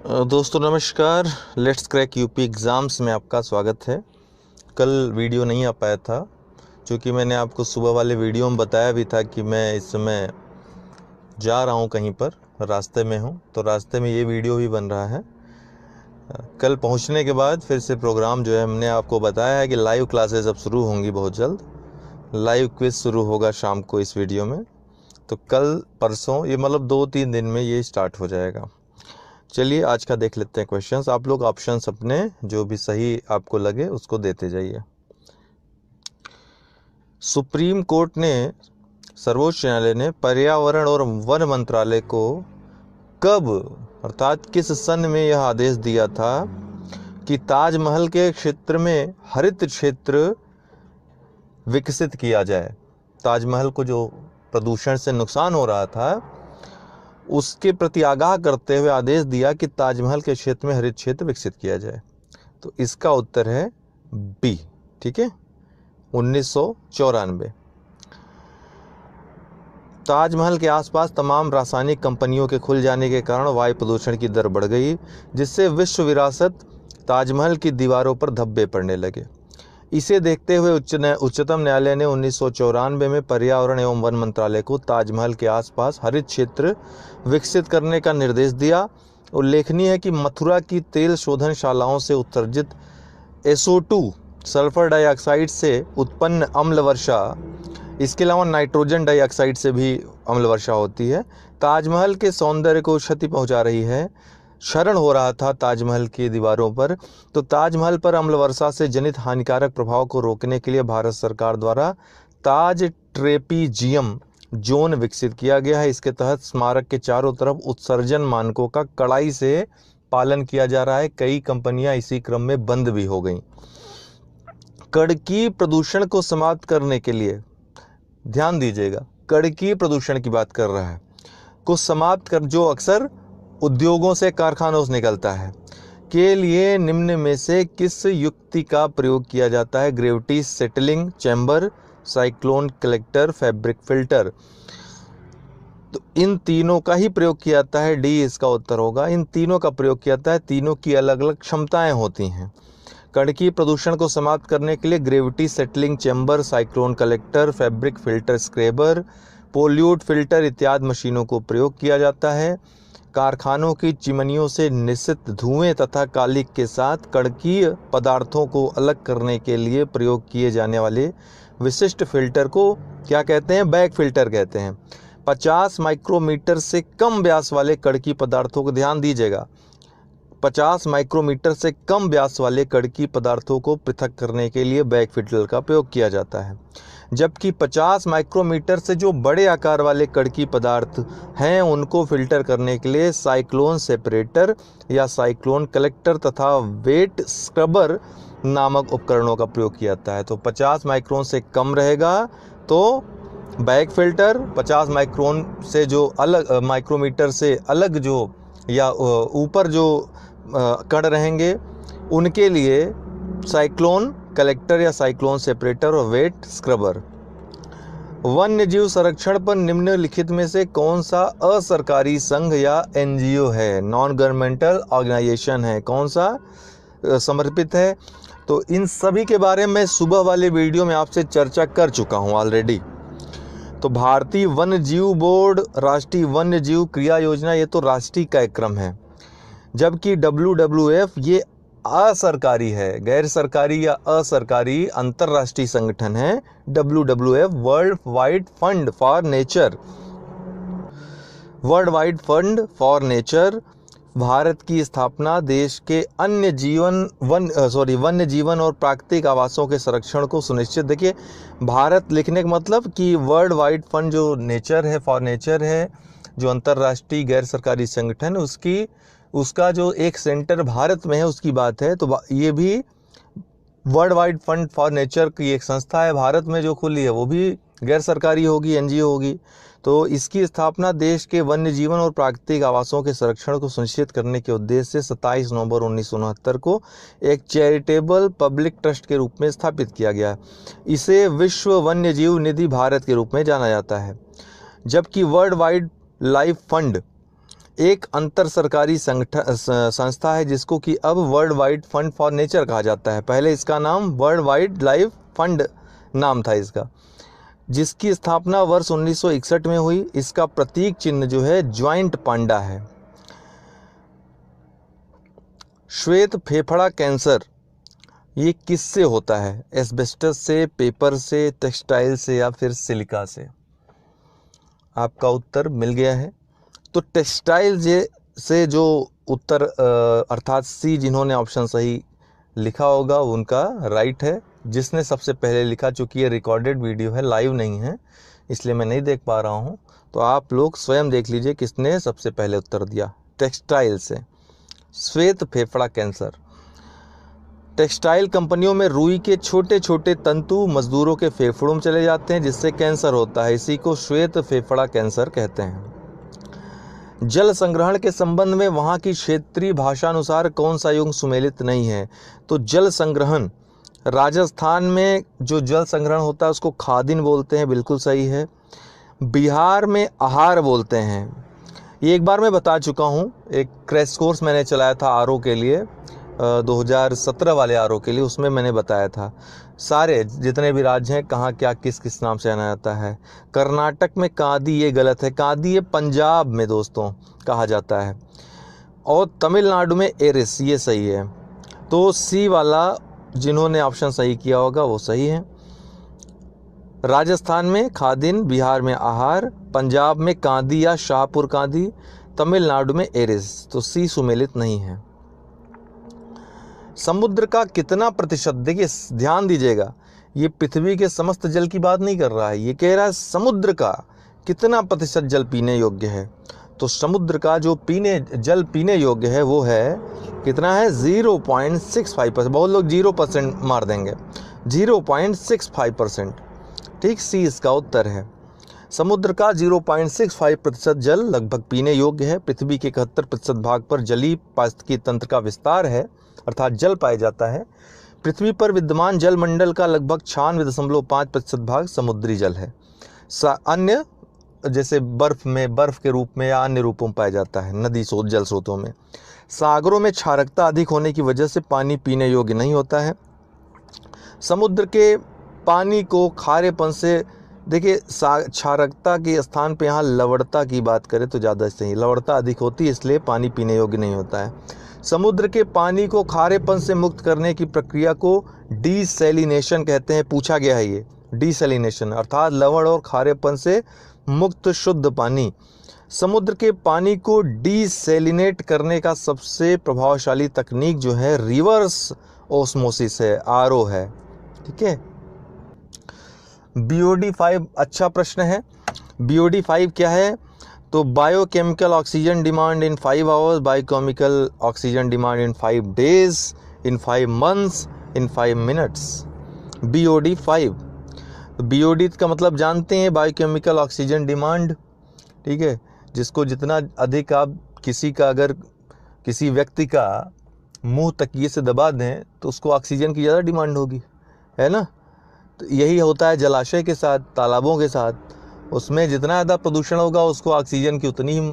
दोस्तों नमस्कार। Let's crack UP exams में आपका स्वागत है। कल वीडियो नहीं आ पाया था क्योंकि मैंने आपको सुबह वाले वीडियो में बताया भी था कि मैं इस समय जा रहा हूं, कहीं पर रास्ते में हूं, तो रास्ते में ये वीडियो भी बन रहा है। कल पहुंचने के बाद फिर से प्रोग्राम जो है हमने आपको बताया है कि लाइव क्लासेस अब शुरू होंगी बहुत जल्द। लाइव क्विज शुरू होगा शाम को इस वीडियो में, तो कल परसों ये मतलब 2-3 दिन में ये स्टार्ट हो जाएगा। चलिए आज का देख लेते हैं क्वेश्चंस। आप लोग ऑप्शंस अपने जो भी सही आपको लगे उसको देते जाइए। सुप्रीम कोर्ट ने, सर्वोच्च न्यायालय ने पर्यावरण और वन मंत्रालय को कब अर्थात किस सन में यह आदेश दिया था कि ताजमहल के क्षेत्र में हरित क्षेत्र विकसित किया जाए। ताजमहल को जो प्रदूषण से नुकसान हो रहा था उसके प्रति आगाह करते हुए आदेश दिया कि ताजमहल के क्षेत्र में हरित क्षेत्र विकसित किया जाए। तो इसका उत्तर है बी। ठीक है, 1994। ताजमहल के आसपास तमाम रासायनिक कंपनियों के खुल जाने के कारण वायु प्रदूषण की दर बढ़ गई, जिससे विश्व विरासत ताजमहल की दीवारों पर धब्बे पड़ने लगे। इसे देखते हुए उच्चतम न्यायालय ने 1994 में पर्यावरण एवं वन मंत्रालय को ताजमहल के आसपास हरित क्षेत्र विकसित करने का निर्देश दिया। उल्लेखनीय है कि मथुरा की तेल शोधनशालाओं से उत्सर्जित SO2 सल्फर डाइऑक्साइड से उत्पन्न अम्ल वर्षा, इसके अलावा नाइट्रोजन डाइऑक्साइड से भी अम्ल वर्षा होती है, ताजमहल के सौंदर्य को क्षति पहुंचा रही है। क्षरण हो रहा था ताजमहल की दीवारों पर, तो ताजमहल पर अम्ल वर्षा से जनित हानिकारक प्रभाव को रोकने के लिए भारत सरकार द्वारा ताज ट्रेपीजियम जोन विकसित किया गया है। इसके तहत स्मारक के चारों तरफ उत्सर्जन मानकों का कड़ाई से पालन किया जा रहा है। कई कंपनियां इसी क्रम में बंद भी हो गईं। कड़की प्रदूषण को समाप्त करने के लिए, ध्यान दीजिएगा, कड़की प्रदूषण की बात कर रहा है, को समाप्त कर जो अक्सर उद्योगों से, कारखानों से निकलता है, के लिए निम्न में से किस युक्ति का प्रयोग किया जाता है? Gravity settling chamber, cyclone collector, fabric filter. तो इन तीनों का ही प्रयोग किया जाता है। डी इसका उत्तर होगा। इन तीनों का प्रयोग किया जाता है। तीनों की अलग अलग क्षमताएं होती हैं। कड़की प्रदूषण को समाप्त करने के लिए gravity settling chamber, cyclone collector, fabric filter scrubber, pollute filter इत्यादि मशीनों को प्रयोग किया जाता है। कारखानों की चिमनियों से निस्सित धुएं तथा कालिख के साथ कड़कीय पदार्थों को अलग करने के लिए प्रयोग किए जाने वाले विशिष्ट फिल्टर को क्या कहते हैं? बैग फिल्टर कहते हैं। 50 माइक्रोमीटर से कम व्यास वाले कड़की पदार्थों को, ध्यान दीजिएगा, 50 माइक्रोमीटर से कम व्यास वाले कड़की पदार्थों को पृथक करने के लिए बैग फिल्टर का प्रयोग किया जाता है। जबकि 50 माइक्रोमीटर से जो बड़े आकार वाले कड़की पदार्थ हैं उनको फिल्टर करने के लिए साइक्लोन सेपरेटर या साइक्लोन कलेक्टर तथा वेट स्क्रबर नामक उपकरणों का प्रयोग किया जाता है। तो 50 माइक्रोन से कम रहेगा तो बैग फिल्टर, 50 माइक्रोन से जो अलग, माइक्रोमीटर से अलग जो या ऊपर जो कण रहेंगे उनके लिए साइक्लोन कलेक्टर या साइक्लोन सेपरेटर और वेट स्क्रबर। वन्य जीव संरक्षण पर निम्नलिखित में से कौन सा असरकारी संघ या NGO है? नॉन गवर्नमेंटल ऑर्गेनाइजेशन है। कौन सा समर्पित है? तो इन सभी के बारे में सुबह वाले वीडियो में आपसे चर्चा कर चुका हूं ऑलरेडी। तो भारतीय वन्य जीव बोर्ड, राष्ट्रीय वन्य जीव क्रिया योजना, ये तो राष्ट्रीय कार्यक्रम है, जबकि WWF ये असरकारी है, गैर सरकारी या असरकारी अंतर्राष्ट्रीय संगठन है। WWF world wide fund for nature. Bharat की स्थापना देश के वन्य जीवन और प्राकृतिक आवासों के संरक्षण को सुनिश्चित, देखिए भारत लिखने का मतलब कि वर्ल्ड वाइड फंड जो नेचर है, फॉर नेचर है, जो अंतर्राष्ट्रीय गैर सरकारी संगठन, उसका जो एक सेंटर भारत में है उसकी बात है। तो ये भी world wide fund for nature की एक संस्था है, भारत में जो खुली है वो भी गैर सरकारी होगी, NGO होगी। तो इसकी स्थापना देश के वन्य जीवन और प्राकृतिक आवासों के संरक्षण को सुनिश्चित करने के उद्देश्य से 27 नवंबर 1969 को एक चैरिटेबल पब्लिक ट्रस्ट के रूप में स्थापित किया गया। इसे विश्व वन्य जीव निधि भारत के रूप में जाना जाता है। जबकि वर्ल्ड वाइड लाइफ फंड एक अंतर सरकारी संस्था है जिसको कि अब world wide fund for nature कहा जाता है। पहले इसका नाम वर्ल्ड वाइल्ड लाइफ फंड नाम था इसका, जिसकी स्थापना वर्ष 1961 में हुई। इसका प्रतीक चिन्ह जो है ज्वाइंट पांडा है। श्वेत फेफड़ा कैंसर ये किससे होता है? एस्बेस्टस से, पेपर से, टेक्सटाइल से या फिर सिलिका से? आपका उत्तर मिल गया है। तो टेक्सटाइल से जो उत्तर अर्थात सी जिन्होंने ऑप्शन सही लिखा होगा उनका राइट है। जिसने सबसे पहले लिखा, चूँकि ये रिकॉर्डेड वीडियो है, लाइव नहीं है, इसलिए मैं नहीं देख पा रहा हूँ, तो आप लोग स्वयं देख लीजिए किसने सबसे पहले उत्तर दिया। टेक्सटाइल से, श्वेत फेफड़ा कैंसर। टेक्सटाइल कंपनियों में रुई के छोटे छोटे तंतु मजदूरों के फेफड़ों में चले जाते हैं जिससे कैंसर होता है। इसी को श्वेत फेफड़ा कैंसर कहते हैं। जल संग्रहण के संबंध में वहाँ की क्षेत्रीय भाषानुसार कौन सा युग सुमेलित नहीं है? तो जल संग्रहण, राजस्थान में जो जल संग्रहण होता है उसको खादिन बोलते हैं, बिल्कुल सही है। बिहार में आहार बोलते हैं। ये एक बार मैं बता चुका हूँ, एक क्रैश कोर्स मैंने चलाया था आरओ के लिए, 2017 वाले आरओ के लिए, उसमें मैंने बताया था सारे जितने भी राज्य हैं कहाँ क्या किस किस नाम से जाना जाता है। कर्नाटक में कादी, ये गलत है, कादी ये पंजाब में दोस्तों कहा जाता है, और तमिलनाडु में एरिस, ये सही है। तो सी वाला जिन्होंने ऑप्शन सही किया होगा वो सही है। राजस्थान में खादिन, बिहार में आहार, पंजाब में कांदी या शाहपुर कांदी, तमिलनाडु में एरिस, तो सी सुमेलित नहीं है। समुद्र का कितना प्रतिशत, देखिए ध्यान दीजिएगा, ये पृथ्वी के समस्त जल की बात नहीं कर रहा है, ये कह रहा है समुद्र का कितना प्रतिशत जल पीने योग्य है। तो समुद्र का जो जल पीने योग्य है वो है कितना है? 0.65%। बहुत लोग 0% मार देंगे, 0.65%। ठीक, सी इसका उत्तर है। समुद्र का 0.65% जल लगभग पीने योग्य है। पृथ्वी के 71% भाग पर जलीय पारिस्थितिकी तंत्र का विस्तार है, अर्थात जल पाया जाता है। पृथ्वी पर विद्यमान जल मंडल का लगभग 96.5% भाग समुद्री जल है। अन्य जैसे बर्फ में, बर्फ के रूप में या अन्य रूपों में पाया जाता है नदी जल स्रोतों में। सागरों में क्षारकता अधिक होने की वजह से पानी पीने योग्य नहीं होता है। समुद्र के पानी को खारेपन से, देखिए क्षारकता के स्थान पे यहाँ लवणता की बात करें तो ज़्यादा सही, लवणता अधिक होती है इसलिए पानी पीने योग्य नहीं होता है। समुद्र के पानी को खारेपन से मुक्त करने की प्रक्रिया को डीसैलिनेशन कहते हैं। पूछा गया है ये डीसैलिनेशन, अर्थात लवण और खारेपन से मुक्त शुद्ध पानी। समुद्र के पानी को डीसैलिनेट करने का सबसे प्रभावशाली तकनीक जो है रिवर्स ओस्मोसिस है, आरओ है। ठीक है। BOD 5 अच्छा प्रश्न है। BOD 5 क्या है? तो biochemical oxygen demand in 5 hours, biochemical oxygen demand in 5 days, in 5 months, in 5 minutes. BOD 5, BOD का मतलब जानते हैं, बायोकेमिकल ऑक्सीजन डिमांड। ठीक है, जिसको जितना अधिक आप अगर किसी व्यक्ति का मुंह तकिए से दबा दें तो उसको ऑक्सीजन की ज़्यादा डिमांड होगी, है ना। तो यही होता है जलाशय के साथ, तालाबों के साथ, उसमें जितना ज़्यादा प्रदूषण होगा उसको ऑक्सीजन की उतनी ही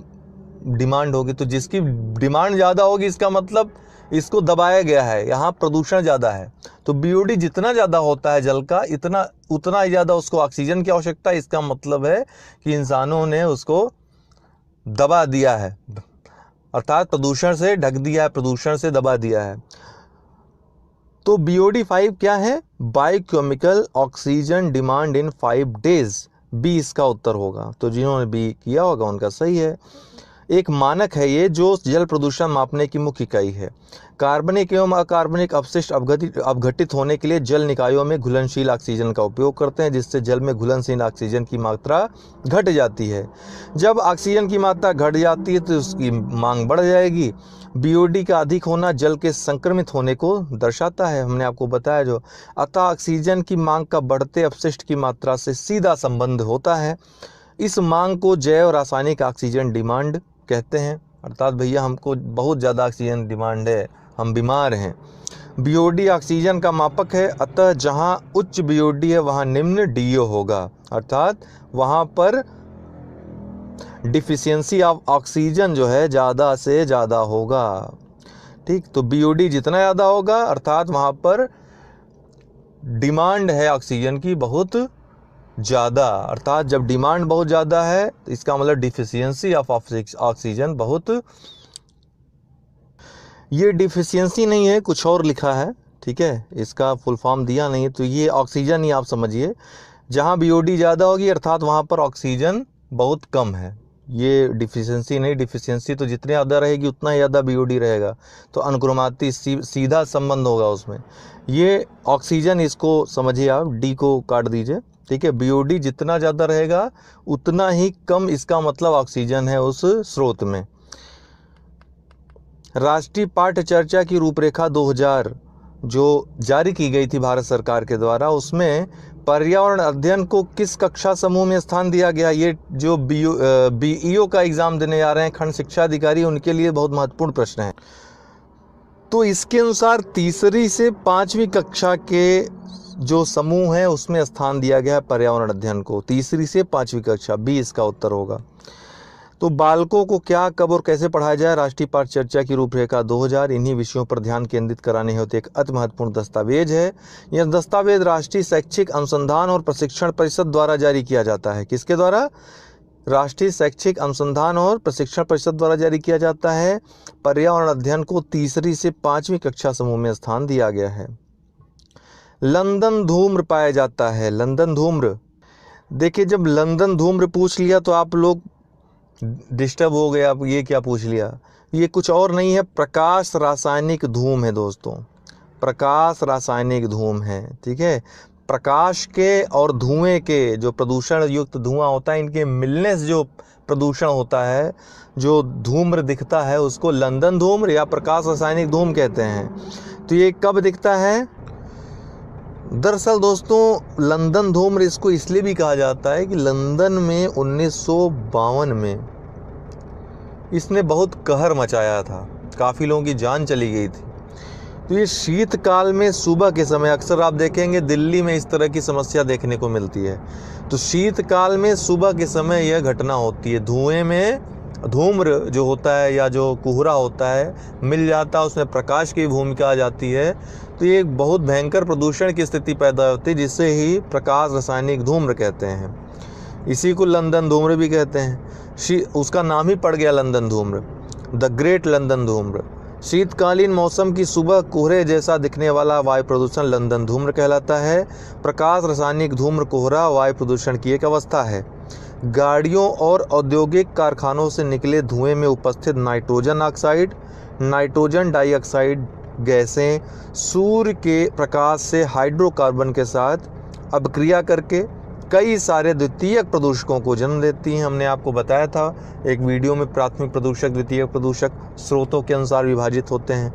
डिमांड होगी। तो जिसकी डिमांड ज़्यादा होगी इसका मतलब इसको दबाया गया है, यहाँ प्रदूषण ज़्यादा है। तो BOD जितना ज़्यादा होता है जल का, उतना ही ज़्यादा उसको ऑक्सीजन की आवश्यकता है। इसका मतलब है कि इंसानों ने उसको दबा दिया है, अर्थात प्रदूषण से ढक दिया है, प्रदूषण से दबा दिया है। तो BOD 5 क्या है? Biochemical oxygen demand in 5 days. B इसका उत्तर होगा। तो जिन्होंने बी किया होगा उनका सही है। एक मानक है ये जो जल प्रदूषण मापने की मुख्य इकाई है। कार्बनिक एवं अकार्बनिक अपशिष्ट अपघटित होने के लिए जल निकायों में घुलनशील ऑक्सीजन का उपयोग करते हैं, जिससे जल में घुलनशील ऑक्सीजन की मात्रा घट जाती है। जब ऑक्सीजन की मात्रा घट जाती है तो उसकी मांग बढ़ जाएगी। BOD का अधिक होना जल के संक्रमित होने को दर्शाता है, हमने आपको बताया जो। अतः ऑक्सीजन की मांग का बढ़ते अपशिष्ट की मात्रा से सीधा संबंध होता है। इस मांग को जैव रासायनिक ऑक्सीजन डिमांड कहते हैं, अर्थात भैया हमको बहुत ज़्यादा ऑक्सीजन डिमांड है, हम बीमार हैं। BOD ऑक्सीजन का मापक है, अतः जहाँ उच्च BOD है वहाँ निम्न DO होगा, अर्थात वहाँ पर डिफिशियंसी ऑफ ऑक्सीजन जो है ज़्यादा से ज़्यादा होगा। ठीक, तो BOD जितना ज़्यादा होगा अर्थात वहाँ पर डिमांड है ऑक्सीजन की बहुत ज़्यादा, अर्थात जब डिमांड बहुत ज़्यादा है तो इसका मतलब डिफिशियंसी ऑफ ऑक्सीजन बहुत। ये डिफिशियंसी नहीं है, कुछ और लिखा है, ठीक है, इसका फुल फॉर्म दिया नहीं है, तो ये ऑक्सीजन ही आप समझिए। जहाँ BOD ज़्यादा होगी अर्थात वहाँ पर ऑक्सीजन बहुत कम है, ये डिफिशियंसी नहीं। डिफिशियंसी तो जितनी ज़्यादा रहेगी उतना ही ज़्यादा BOD रहेगा, तो अनुक्रमाती सीधा संबंध होगा उसमें। ये ऑक्सीजन, इसको समझिए आप, डी को काट दीजिए, ठीक है। BOD जितना ज़्यादा रहेगा उतना ही कम इसका मतलब ऑक्सीजन है उस स्रोत में। राष्ट्रीय पाठ्य चर्चा की रूपरेखा 2000 जो जारी की गई थी भारत सरकार के द्वारा, उसमें पर्यावरण अध्ययन को किस कक्षा समूह में स्थान दिया गया? ये जो BEO का एग्ज़ाम देने जा रहे हैं खंड शिक्षा अधिकारी, उनके लिए बहुत महत्वपूर्ण प्रश्न है। तो इसके अनुसार तीसरी से 5वीं कक्षा के जो समूह है उसमें स्थान दिया गया है पर्यावरण अध्ययन को, तीसरी से 5वीं कक्षा, B इसका उत्तर होगा। तो बालकों को क्या, कब और कैसे पढ़ाया जाए? राष्ट्रीय पाठ्य चर्चा की रूपरेखा 2000 इन्हीं विषयों पर ध्यान केंद्रित कराने हेतु एक अति महत्वपूर्ण दस्तावेज है। यह दस्तावेज राष्ट्रीय शैक्षिक अनुसंधान और प्रशिक्षण परिषद द्वारा जारी किया जाता है। किसके द्वारा? राष्ट्रीय शैक्षिक अनुसंधान और प्रशिक्षण परिषद द्वारा जारी किया जाता है। पर्यावरण अध्ययन को तीसरी से 5वीं कक्षा समूह में स्थान दिया गया है। लंदन धूम्र पाया जाता है। लंदन धूम्र, देखिए जब लंदन धूम्र पूछ लिया तो आप लोग डिस्टर्ब हो गए, आप ये क्या पूछ लिया, ये कुछ और नहीं है, प्रकाश रासायनिक धूम है दोस्तों, प्रकाश रासायनिक धूम है, ठीक है। प्रकाश के और धुएं के, जो प्रदूषण युक्त धुआं होता है, इनके मिलने से जो प्रदूषण होता है, जो धूम्र दिखता है, उसको लंदन धूम्र या प्रकाश रासायनिक धूम कहते हैं। तो ये कब दिखता है? दरअसल दोस्तों लंदन धूम्र इसको इसलिए भी कहा जाता है कि लंदन में 1952 में इसने बहुत कहर मचाया था, काफ़ी लोगों की जान चली गई थी। तो ये शीतकाल में सुबह के समय, अक्सर आप देखेंगे दिल्ली में इस तरह की समस्या देखने को मिलती है। तो शीतकाल में सुबह के समय यह घटना होती है, धुएं में धूम्र जो होता है या जो कोहरा होता है मिल जाता है, उसमें प्रकाश की भूमिका आ जाती है। तो ये एक बहुत भयंकर प्रदूषण की स्थिति पैदा होती है, जिससे ही प्रकाश रासायनिक धूम्र कहते हैं। इसी को लंदन धूम्र भी कहते हैं। उसका नाम ही पड़ गया London Dhumra, the great London धूम्र। शीतकालीन मौसम की सुबह कोहरे जैसा दिखने वाला वायु प्रदूषण लंदन धूम्र कहलाता है। प्रकाश रासायनिक धूम्र कोहरा वायु प्रदूषण की एक अवस्था है। गाड़ियों और औद्योगिक कारखानों से निकले धुएं में उपस्थित नाइट्रोजन ऑक्साइड, नाइट्रोजन डाइऑक्साइड गैसें सूर्य के प्रकाश से हाइड्रोकार्बन के साथ अभिक्रिया करके कई सारे द्वितीयक प्रदूषकों को जन्म देती हैं। हमने आपको बताया था एक वीडियो में, प्राथमिक प्रदूषक द्वितीयक प्रदूषक स्रोतों के अनुसार विभाजित होते हैं।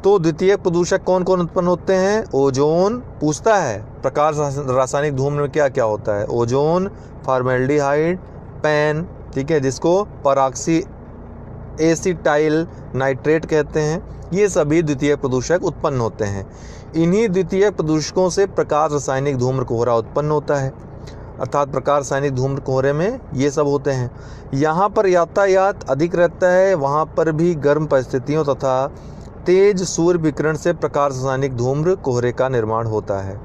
तो द्वितीयक प्रदूषक कौन कौन उत्पन्न होते हैं? ओजोन, पूछता है प्रकाश रासायनिक धूम्र में क्या क्या होता है? ओजोन, फॉर्मेल्डिहाइड, पैन, ठीक है, जिसको परऑक्सी एसिटाइल नाइट्रेट कहते हैं। ये सभी द्वितीयक प्रदूषक उत्पन्न होते हैं। इन्हीं द्वितीयक प्रदूषकों से प्रकाश रासायनिक धूम्र कोहरा उत्पन्न होता है, अर्थात प्रकाश रासायनिक धूम्र कोहरे में ये सब होते हैं। यहाँ पर यातायात अधिक रहता है, वहाँ पर भी गर्म परिस्थितियों तथा तेज सूर्य विकिरण से प्रकाश रासायनिक धूम्र कोहरे का निर्माण होता है।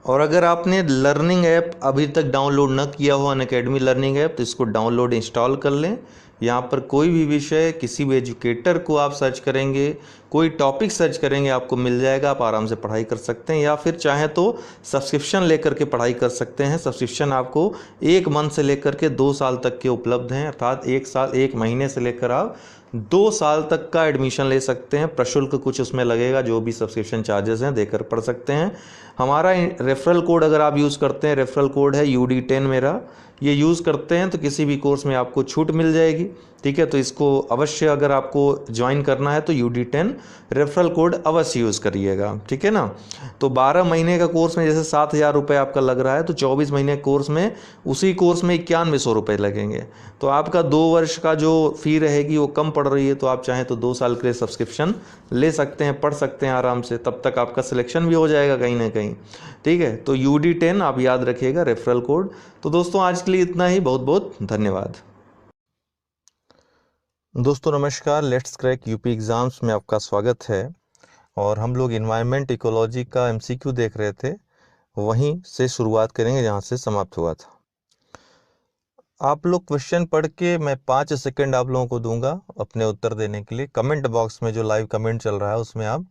और अगर आपने लर्निंग ऐप अभी तक डाउनलोड न किया हो, अनअकैडमी लर्निंग ऐप, तो इसको डाउनलोड इंस्टॉल कर लें। यहाँ पर कोई भी विषय, किसी भी एजुकेटर को आप सर्च करेंगे, कोई टॉपिक सर्च करेंगे, आपको मिल जाएगा, आप आराम से पढ़ाई कर सकते हैं। या फिर चाहें तो सब्सक्रिप्शन लेकर के पढ़ाई कर सकते हैं। सब्सक्रिप्शन आपको 1 मंथ से लेकर के 2 साल तक के उपलब्ध हैं, अर्थात 1 साल 1 महीने से लेकर आप 2 साल तक का एडमिशन ले सकते हैं। प्रशुल्क कुछ उसमें लगेगा, जो भी सब्सक्रिप्शन चार्जेस हैं देकर पढ़ सकते हैं। हमारा रेफरल कोड अगर आप यूज़ करते हैं, रेफरल कोड है UD10 मेरा, ये यूज़ करते हैं तो किसी भी कोर्स में आपको छूट मिल जाएगी। ठीक है, तो इसको अवश्य अगर आपको ज्वाइन करना है तो UD10 रेफरल कोड अवश्य यूज़ करिएगा। ठीक है ना। तो 12 महीने का कोर्स में जैसे 7,000 रुपये आपका लग रहा है, तो 24 महीने कोर्स में उसी कोर्स में 9100 रुपये लगेंगे। तो आपका 2 वर्ष का जो फ़ी रहेगी वो कम पड़ रही है, तो आप चाहें तो 2 साल के लिए सब्सक्रिप्शन ले सकते हैं, पढ़ सकते हैं आराम से, तब तक आपका सिलेक्शन भी हो जाएगा कहीं ना कहीं। ठीक है, तो UD10 आप याद रखिएगा रेफरल कोड। तो दोस्तों आज के लिए इतना ही, बहुत बहुत धन्यवाद। दोस्तों नमस्कार, लेट्स क्रैक यूपी एग्ज़ाम्स में आपका स्वागत है। और हम लोग इन्वायरमेंट इकोलॉजी का MCQ देख रहे थे, वहीं से शुरुआत करेंगे जहां से समाप्त हुआ था। आप लोग क्वेश्चन पढ़ के मैं 5 सेकंड आप लोगों को दूंगा अपने उत्तर देने के लिए। कमेंट बॉक्स में जो लाइव कमेंट चल रहा है उसमें आप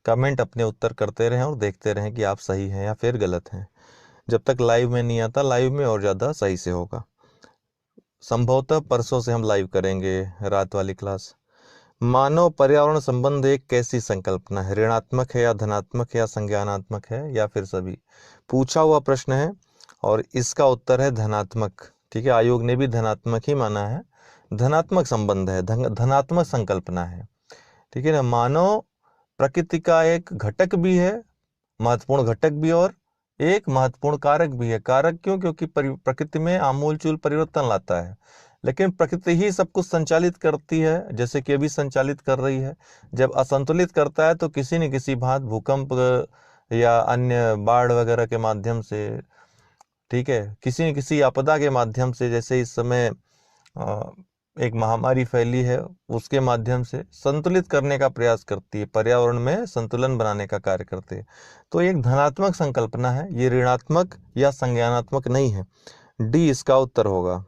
कमेंट अपने उत्तर करते रहें और देखते रहें कि आप सही हैं या फिर गलत हैं। जब तक लाइव में नहीं आता, लाइव में और ज़्यादा सही से होगा। संभवतः परसों से हम लाइव करेंगे रात वाली क्लास। मानव पर्यावरण संबंध एक कैसी संकल्पना है? ऋणात्मक है या धनात्मक है या संज्ञानात्मक है या फिर सभी? पूछा हुआ प्रश्न है और इसका उत्तर है धनात्मक। ठीक है, आयोग ने भी धनात्मक ही माना है। धनात्मक संबंध है, धनात्मक संकल्पना है। ठीक है ना। मानव प्रकृति का एक घटक भी है, महत्वपूर्ण घटक भी, और एक महत्वपूर्ण कारक भी है। कारक क्यों? क्योंकि प्रकृति में आमूलचूल परिवर्तन लाता है, लेकिन प्रकृति ही सब कुछ संचालित करती है, जैसे कि अभी संचालित कर रही है। जब असंतुलित करता है तो किसी न किसी भांत भूकंप या अन्य बाढ़ वगैरह के माध्यम से, ठीक है, किसी न किसी आपदा के माध्यम से, जैसे इस समय एक महामारी फैली है, उसके माध्यम से संतुलित करने का प्रयास करती है, पर्यावरण में संतुलन बनाने का कार्य करती है। तो एक धनात्मक संकल्पना है, ये ऋणात्मक या संज्ञानात्मक नहीं है। डी इसका उत्तर होगा।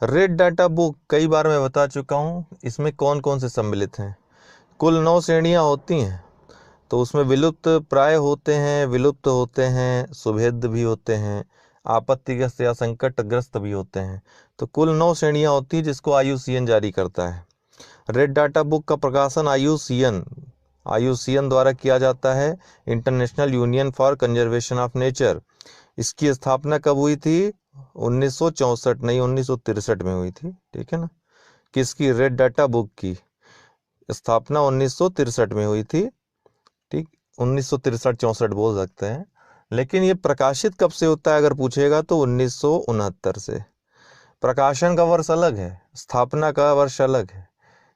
रेड डाटा बुक कई बार मैं बता चुका हूँ, इसमें कौन कौन से सम्मिलित हैं। कुल 9 श्रेणियाँ होती हैं, तो उसमें विलुप्त प्राय होते हैं, विलुप्त होते हैं, सुभेद्य भी होते हैं, आपत्तिग्रस्त या संकटग्रस्त भी होते हैं। तो कुल 9 श्रेणियाँ होती हैं जिसको IUCN जारी करता है। रेड डाटा बुक का प्रकाशन IUCN द्वारा किया जाता है, international union for conservation of nature. इसकी स्थापना कब हुई थी? 1964 नहीं, 1963 में हुई थी। ठीक है ना। किसकी? रेड डाटा बुक की स्थापना 1963 में हुई थी। ठीक, 1963-64 बोल सकते हैं। लेकिन ये प्रकाशित कब से होता है अगर पूछेगा तो 1969 से। प्रकाशन का वर्ष अलग है, स्थापना का वर्ष अलग है।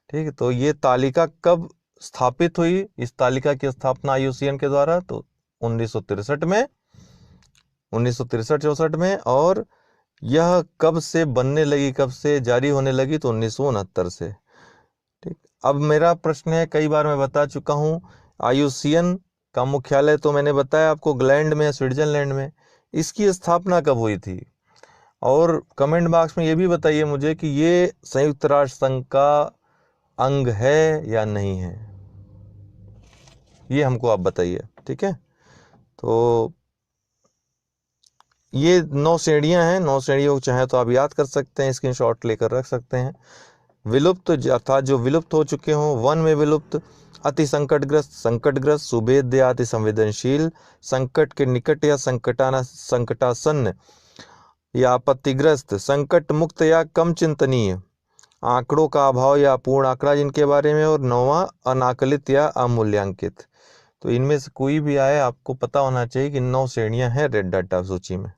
ठीक है, तो ये तालिका कब स्थापित हुई? इस तालिका की स्थापना IUCN के द्वारा तो 1963 में, 1963-64 में। और यह कब से बनने लगी, कब से जारी होने लगी? तो 1969 से। ठीक, अब मेरा प्रश्न है, कई बार मैं बता चुका हूँ, IUCN का मुख्यालय तो मैंने बताया आपको ग्लैंड में, स्विट्जरलैंड में। इसकी स्थापना कब हुई थी? और कमेंट बॉक्स में ये भी बताइए मुझे कि ये संयुक्त राष्ट्र संघ का अंग है या नहीं है, ये हमको आप बताइए। ठीक है, तो ये 9 श्रेणियां हैं। 9 श्रेणियों को चाहे तो आप याद कर सकते हैं, स्क्रीनशॉट लेकर रख सकते हैं। विलुप्त अर्थात जो विलुप्त हो चुके हों, वन में विलुप्त, अति संकटग्रस्त, संकटग्रस्त, सुभेद्य या अति संवेदनशील, संकट के निकट या संकटासन्न या आपत्तिग्रस्त, संकट मुक्त या कम चिंतनीय, आंकड़ों का अभाव या पूर्ण आंकड़ा जिनके बारे में, और 9वां अनाकलित या अमूल्यांकित। तो इनमें से कोई भी आए, आपको पता होना चाहिए कि 9 श्रेणियां हैं रेड डाटा सूची में।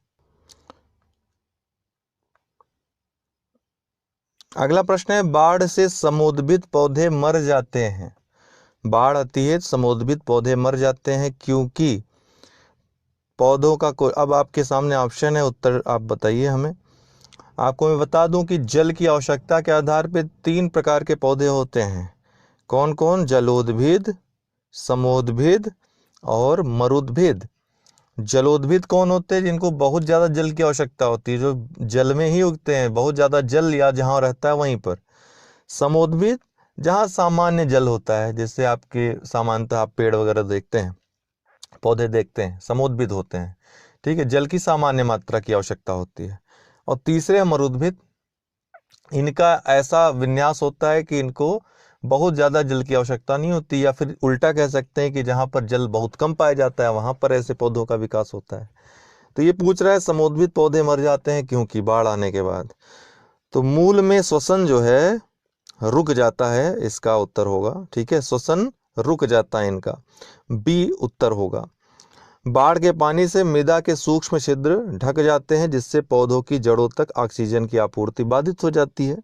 अगला प्रश्न है, बाढ़ से समोद्भित पौधे मर जाते हैं। बाढ़ आती है, समोद्भित पौधे मर जाते हैं क्योंकि पौधों का कोई, अब आपके सामने ऑप्शन है, उत्तर आप बताइए हमें। आपको मैं बता दूं कि जल की आवश्यकता के आधार पर 3 प्रकार के पौधे होते हैं। कौन कौन? जलोद्भिद, समोद्भिद और मरुद्भिद। जलोद्भिद कौन होते हैं? जिनको बहुत ज़्यादा जल की आवश्यकता होती है, जो जल में ही उगते हैं, बहुत ज़्यादा जल या जहाँ रहता है वहीं पर। समोद्भिद जहाँ सामान्य जल होता है, जैसे आपके सामान्यतः आप पेड़ वगैरह देखते हैं, पौधे देखते हैं, समोद्भिद होते हैं। ठीक है, जल की सामान्य मात्रा की आवश्यकता होती है। और तीसरे है मरुद्भिद। इनका ऐसा विन्यास होता है कि इनको बहुत ज़्यादा जल की आवश्यकता नहीं होती, या फिर उल्टा कह सकते हैं कि जहाँ पर जल बहुत कम पाया जाता है वहाँ पर ऐसे पौधों का विकास होता है। तो ये पूछ रहा है समोद्भिद पौधे मर जाते हैं क्योंकि बाढ़ आने के बाद। तो मूल में श्वसन जो है रुक जाता है, इसका उत्तर होगा। ठीक है, श्वसन रुक जाता है इनका, बी उत्तर होगा। बाढ़ के पानी से मृदा के सूक्ष्म छिद्र ढक जाते हैं जिससे पौधों की जड़ों तक ऑक्सीजन की आपूर्ति बाधित हो जाती है।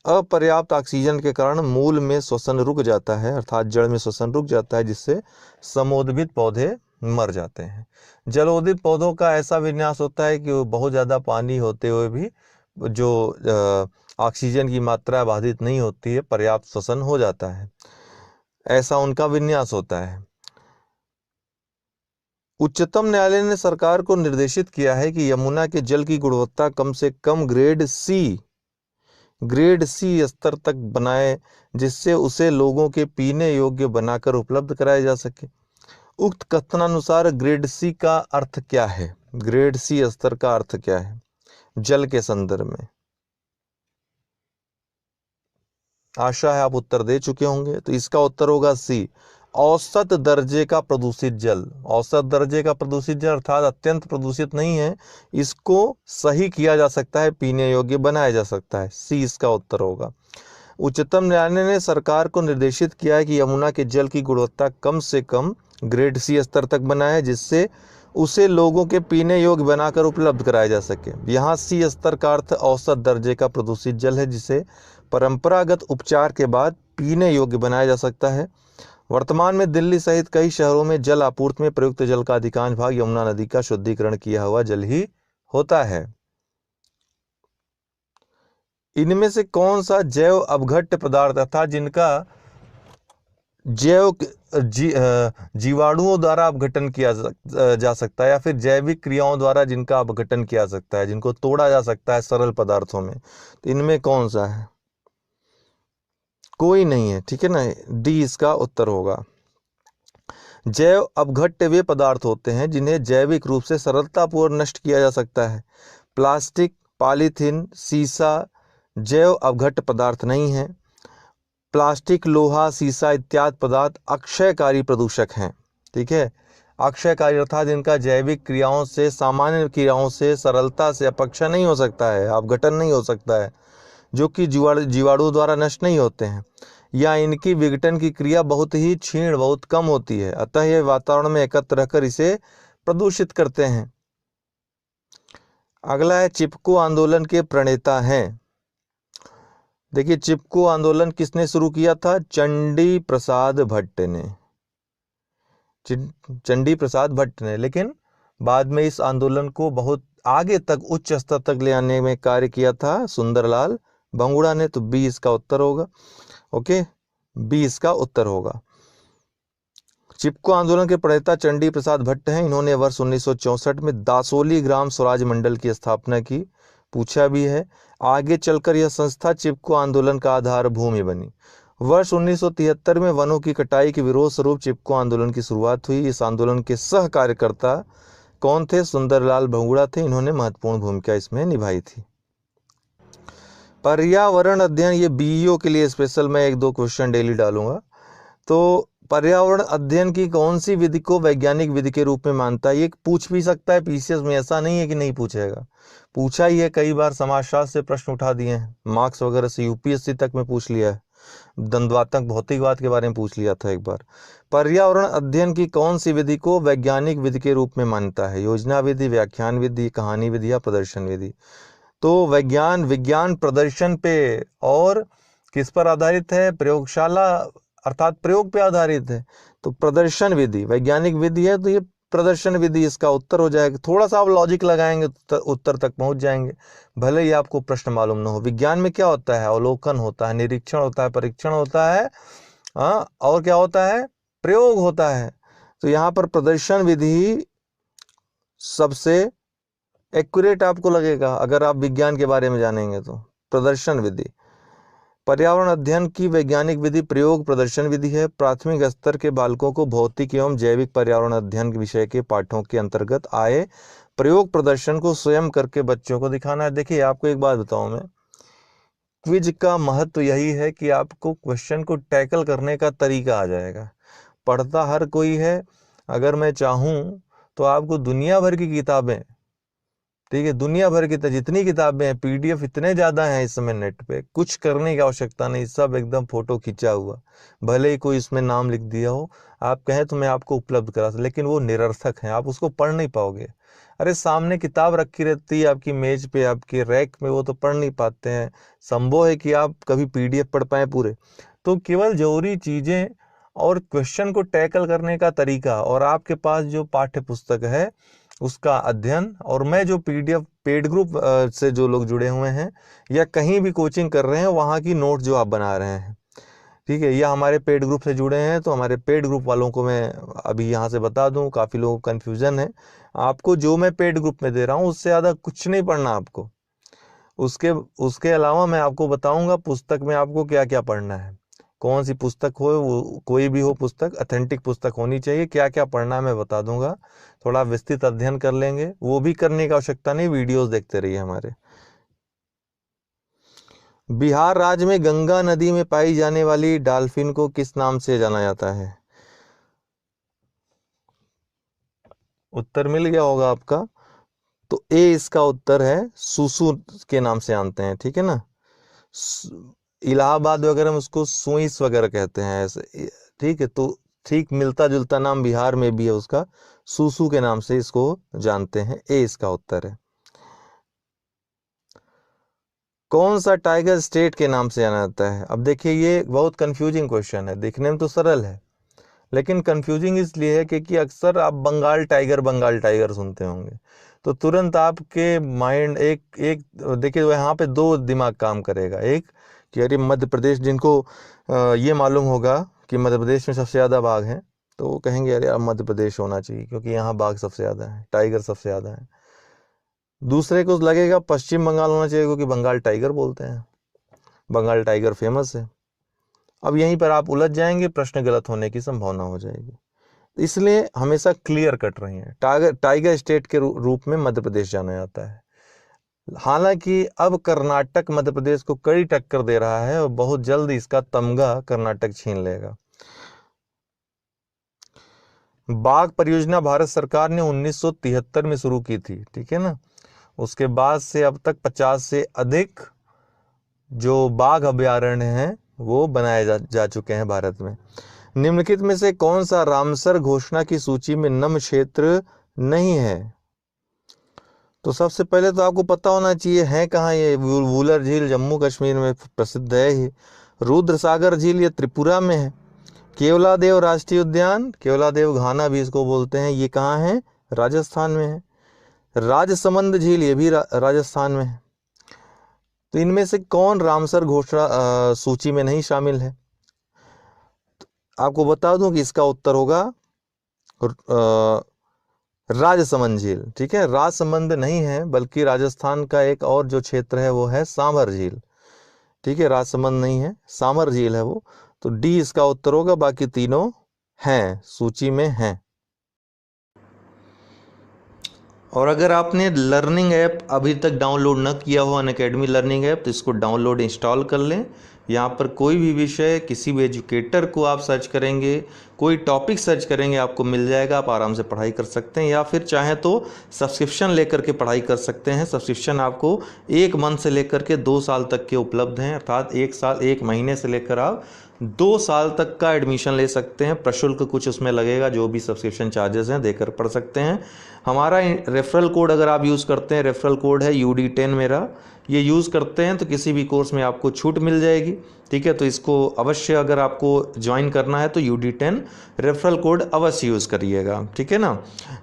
अपर्याप्त ऑक्सीजन के कारण मूल में श्वसन रुक जाता है, अर्थात जड़ में श्वसन रुक जाता है, जिससे समोद्भिद पौधे मर जाते हैं। जलोदित पौधों का ऐसा विन्यास होता है कि वो बहुत ज़्यादा पानी होते हुए भी जो ऑक्सीजन की मात्रा बाधित नहीं होती है, पर्याप्त श्वसन हो जाता है, ऐसा उनका विन्यास होता है। उच्चतम न्यायालय ने सरकार को निर्देशित किया है कि यमुना के जल की गुणवत्ता कम से कम ग्रेड सी स्तर तक बनाए, जिससे उसे लोगों के पीने योग्य बनाकर उपलब्ध कराया जा सके। उक्त कथनानुसार ग्रेड सी का अर्थ क्या है? ग्रेड सी स्तर का अर्थ क्या है जल के संदर्भ में? आशा है आप उत्तर दे चुके होंगे। तो इसका उत्तर होगा सी, औसत दर्जे का प्रदूषित जल। औसत दर्जे का प्रदूषित जल अर्थात अत्यंत प्रदूषित नहीं है, इसको सही किया जा सकता है, पीने योग्य बनाया जा सकता है। सी इसका उत्तर होगा। उच्चतम न्यायालय ने सरकार को निर्देशित किया है कि यमुना के जल की गुणवत्ता कम से कम ग्रेड सी स्तर तक बनाए, जिससे उसे लोगों के पीने योग्य बनाकर उपलब्ध कराया जा सके। यहाँ सी स्तर का अर्थ औसत दर्जे का प्रदूषित जल है, जिसे परंपरागत उपचार के बाद पीने योग्य बनाया जा सकता है। वर्तमान में दिल्ली सहित कई शहरों में जल आपूर्ति में प्रयुक्त जल का अधिकांश भाग यमुना नदी का शुद्धिकरण किया हुआ जल ही होता है। इनमें से कौन सा जैव अपघट्य पदार्थ अर्थात जिनका जीवाणुओं द्वारा अपघटन किया जा सकता है, या फिर जैविक क्रियाओं द्वारा जिनका अपघटन किया जा सकता है, जिनको तोड़ा जा सकता है सरल पदार्थों में, तो इनमें कौन सा है? कोई नहीं है। ठीक है ना, डी इसका उत्तर होगा। जैव अपघट्य वे पदार्थ होते हैं जिन्हें जैविक रूप से सरलतापूर्वक नष्ट किया जा सकता है। प्लास्टिक, पॉलीथीन, शीशा जैव अपघट्य पदार्थ नहीं है। प्लास्टिक, लोहा, शीशा इत्यादि पदार्थ अक्षयकारी प्रदूषक हैं। ठीक है, अक्षयकारी अर्थात इनका जैविक क्रियाओं से, सामान्य क्रियाओं से सरलता से अपक्षय नहीं हो सकता है, अपघटन नहीं हो सकता है, जो कि जीवाणु द्वारा नष्ट नहीं होते हैं, या इनकी विघटन की क्रिया बहुत ही क्षीण, बहुत कम होती है, अतः ये वातावरण में एकत्र रहकर इसे प्रदूषित करते हैं। अगला है चिपको आंदोलन के प्रणेता हैं। देखिए, चिपको आंदोलन किसने शुरू किया था? चंडी प्रसाद भट्ट ने। चंडी प्रसाद भट्ट ने, लेकिन बाद में इस आंदोलन को बहुत आगे तक, उच्च स्तर तक ले आने में कार्य किया था सुंदरलाल बहुगुणा ने। तो बी इसका उत्तर होगा। ओके, बी इसका उत्तर होगा। चिपको आंदोलन के प्रणेता चंडी प्रसाद भट्ट हैं। इन्होंने वर्ष 1964 में दासोली ग्राम स्वराज मंडल की स्थापना की। पूछा भी है। आगे चलकर यह संस्था चिपको आंदोलन का आधार भूमि बनी। वर्ष 1973 में वनों की कटाई के विरोध स्वरूप चिपको आंदोलन की शुरुआत हुई। इस आंदोलन के सह कार्यकर्ता कौन थे? सुंदरलाल बहुगुणा थे। इन्होंने महत्वपूर्ण भूमिका इसमें निभाई थी। पर्यावरण अध्ययन, ये बीईओ के लिए स्पेशल मैं 1-2 क्वेश्चन डेली डालूंगा। तो पर्यावरण अध्ययन की कौन सी विधि को वैज्ञानिक विधि के रूप में मानता है? ये पूछ भी सकता है पीसीएस में, ऐसा नहीं है कि नहीं पूछेगा, पूछा ही है कई बार। समाजशास्त्र से प्रश्न उठा दिए हैं, मार्क्स वगैरह से यूपीएससी तक में पूछ लिया है। द्वंद्वात्मक भौतिकवाद के बारे में पूछ लिया था एक बार। पर्यावरण अध्ययन की कौन सी विधि को वैज्ञानिक विधि के रूप में मानता है? योजना विधि, व्याख्यान विधि, कहानी विधि या प्रदर्शन विधि? तो विज्ञान प्रदर्शन पे और किस पर आधारित है? प्रयोगशाला अर्थात प्रयोग पे आधारित है। तो प्रदर्शन विधि वैज्ञानिक विधि है, तो ये प्रदर्शन विधि इसका उत्तर हो जाएगा। थोड़ा सा आप लॉजिक लगाएंगे तो उत्तर तक पहुंच जाएंगे, भले ही आपको प्रश्न मालूम ना हो। विज्ञान में क्या होता है? अवलोकन होता है, निरीक्षण होता है, परीक्षण होता है, और क्या होता है? प्रयोग होता है। तो यहाँ पर प्रदर्शन विधि सबसे एक्यूरेट आपको लगेगा अगर आप विज्ञान के बारे में जानेंगे तो। प्रदर्शन विधि पर्यावरण अध्ययन की वैज्ञानिक विधि प्रयोग प्रदर्शन विधि है। प्राथमिक स्तर के बालकों को भौतिक एवं जैविक पर्यावरण अध्ययन विषय के पाठों के अंतर्गत आए प्रयोग प्रदर्शन को स्वयं करके बच्चों को दिखाना है। देखिए, आपको एक बात बताऊं मैं, क्विज का महत्व यही है कि आपको क्वेश्चन को टैकल करने का तरीका आ जाएगा। पढ़ता हर कोई है, अगर मैं चाहूँ तो आपको दुनिया भर की किताबें ठीक है, दुनिया भर की जितनी किताबें हैं, पीडीएफ इतने ज़्यादा हैं इस समय नेट पे, कुछ करने की आवश्यकता नहीं, सब एकदम फोटो खींचा हुआ। भले ही कोई इसमें नाम लिख दिया हो, आप कहें तो मैं आपको उपलब्ध करा सकता, लेकिन वो निरर्थक है, आप उसको पढ़ नहीं पाओगे। अरे सामने किताब रखी रहती है आपकी मेज पे, आपके रैक में, वो तो पढ़ नहीं पाते हैं। संभव है कि आप कभी पीडीएफ पढ़ पाए पूरे? तो केवल जरूरी चीज़ें और क्वेश्चन को टैकल करने का तरीका, और आपके पास जो पाठ्य पुस्तक है उसका अध्ययन, और मैं जो पीडीएफ पेड ग्रुप से जो लोग जुड़े हुए हैं या कहीं भी कोचिंग कर रहे हैं, वहाँ की नोट जो आप बना रहे हैं, ठीक है, या हमारे पेड ग्रुप से जुड़े हैं, तो हमारे पेड ग्रुप वालों को मैं अभी यहाँ से बता दूं, काफ़ी लोगों को कन्फ्यूज़न है। आपको जो मैं पेड ग्रुप में दे रहा हूँ उससे ज़्यादा कुछ नहीं पढ़ना आपको। उसके उसके अलावा मैं आपको बताऊंगा पुस्तक में आपको क्या क्या पढ़ना है, कौन सी पुस्तक हो, वो कोई भी हो पुस्तक, ऑथेंटिक पुस्तक होनी चाहिए, क्या क्या पढ़ना है मैं बता दूंगा। थोड़ा विस्तृत अध्ययन कर लेंगे, वो भी करने की आवश्यकता नहीं, वीडियोस देखते रहिए हमारे। बिहार राज्य में गंगा नदी में पाई जाने वाली डॉल्फिन को किस नाम से जाना जाता है? उत्तर मिल गया होगा आपका। तो ए इसका उत्तर है, सुसु के नाम से जानते हैं, ठीक है ना। इलाहाबाद वगैरह में उसको सुइस वगैरह कहते हैं ऐसे, ठीक है। तो ठीक मिलता जुलता नाम बिहार में भी है उसका, सुसु के नाम से इसको जानते हैं। ए इसका उत्तर है। कौन सा टाइगर स्टेट के नाम से जाना जाता है? अब देखिए ये बहुत कंफ्यूजिंग क्वेश्चन है, देखने में तो सरल है लेकिन कंफ्यूजिंग इसलिए है क्योंकि अक्सर आप बंगाल टाइगर सुनते होंगे, तो तुरंत आपके माइंड एक एक देखिए यहाँ पे दो दिमाग काम करेगा। एक कि अरे मध्य प्रदेश, जिनको ये मालूम होगा कि मध्य प्रदेश में सबसे ज़्यादा बाघ हैं, तो वो कहेंगे अरे अब मध्य प्रदेश होना चाहिए क्योंकि यहाँ बाघ सबसे ज़्यादा है, टाइगर सबसे ज़्यादा है। दूसरे को लगेगा पश्चिम बंगाल होना चाहिए क्योंकि बंगाल टाइगर बोलते हैं, बंगाल टाइगर फेमस है। अब यहीं पर आप उलझ जाएंगे, प्रश्न गलत होने की संभावना हो जाएगी। इसलिए हमेशा क्लियर कट रही है, टाइगर स्टेट के रूप में मध्य प्रदेश जाना जाता है। हालांकि अब कर्नाटक मध्य प्रदेश को कड़ी टक्कर दे रहा है और बहुत जल्द इसका तमगा कर्नाटक छीन लेगा। बाघ परियोजना भारत सरकार ने 1973 में शुरू की थी, ठीक है ना। उसके बाद से अब तक 50 से अधिक जो बाघ अभ्यारण्य हैं वो बनाए जा चुके हैं भारत में। निम्नलिखित में से कौन सा रामसर घोषणा की सूची में नम क्षेत्र नहीं है? तो सबसे पहले तो आपको पता होना चाहिए है कहाँ ये। वूलर झील जम्मू कश्मीर में प्रसिद्ध है ही। रुद्रसागर झील ये त्रिपुरा में है। केवलादेव राष्ट्रीय उद्यान, केवलादेव घाना भी इसको बोलते हैं, ये कहाँ है? राजस्थान में है। राजसमंद झील ये भी राजस्थान में है। तो इनमें से कौन रामसर घोषणा सूची में नहीं शामिल है? आपको बता दूं कि इसका उत्तर होगा राजसमंद झील, ठीक है। राजसमंद नहीं है, बल्कि राजस्थान का एक और जो क्षेत्र है वो है सांभर झील, ठीक है। राजसमंद नहीं है, सांभर झील है वो। तो डी इसका उत्तर होगा, बाकी तीनों हैं, सूची में हैं। और अगर आपने लर्निंग ऐप अभी तक डाउनलोड न किया हो, अनअकैडमी लर्निंग ऐप, तो इसको डाउनलोड इंस्टॉल कर लें। यहाँ पर कोई भी विषय, किसी भी एजुकेटर को आप सर्च करेंगे, कोई टॉपिक सर्च करेंगे, आपको मिल जाएगा, आप आराम से पढ़ाई कर सकते हैं। या फिर चाहे तो सब्सक्रिप्शन लेकर के पढ़ाई कर सकते हैं। सब्सक्रिप्शन आपको 1 मंथ से लेकर के 2 साल तक के उपलब्ध हैं, अर्थात 1 साल 1 महीने से लेकर आप 2 साल तक का एडमिशन ले सकते हैं। प्रशुल्क कुछ उसमें लगेगा, जो भी सब्सक्रिप्शन चार्जेस हैं देकर पढ़ सकते हैं। हमारा रेफरल कोड अगर आप यूज़ करते हैं, रेफरल कोड है UD10 मेरा, ये यूज़ करते हैं तो किसी भी कोर्स में आपको छूट मिल जाएगी, ठीक है। तो इसको अवश्य, अगर आपको ज्वाइन करना है तो UD10 रेफरल कोड अवश्य यूज़ करिएगा, ठीक है ना।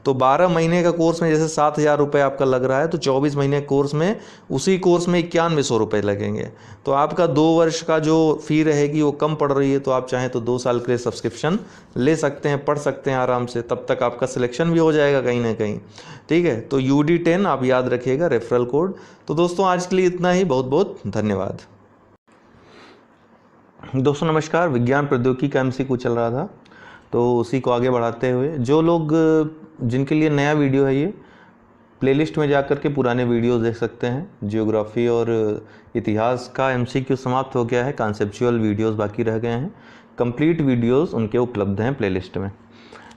तो 12 महीने का कोर्स में जैसे 7,000 रुपये आपका लग रहा है, तो 24 महीने कोर्स में, उसी कोर्स में 9100 रुपये लगेंगे। तो आपका 2 वर्ष का जो फ़ी रहेगी वो कम पड़ रही है। तो आप चाहें तो 2 साल के लिए सब्सक्रिप्शन ले सकते हैं, पढ़ सकते हैं आराम से, तब तक आपका सिलेक्शन भी हो जाएगा कहीं ना कहीं, ठीक है। तो UD10 आप याद रखिएगा, रेफरल कोड। तो दोस्तों आज के लिए इतना ही, बहुत बहुत धन्यवाद। दोस्तों नमस्कार। विज्ञान प्रौद्योगिकी का MCQ चल रहा था, तो उसी को आगे बढ़ाते हुए, जो लोग, जिनके लिए नया वीडियो है, ये प्लेलिस्ट में जाकर के पुराने वीडियोस देख सकते हैं। जियोग्राफी और इतिहास का MCQ समाप्त हो गया है, कॉन्सेप्चुअल वीडियोस बाकी रह गए हैं। कंप्लीट वीडियोस उनके उपलब्ध हैं प्लेलिस्ट में।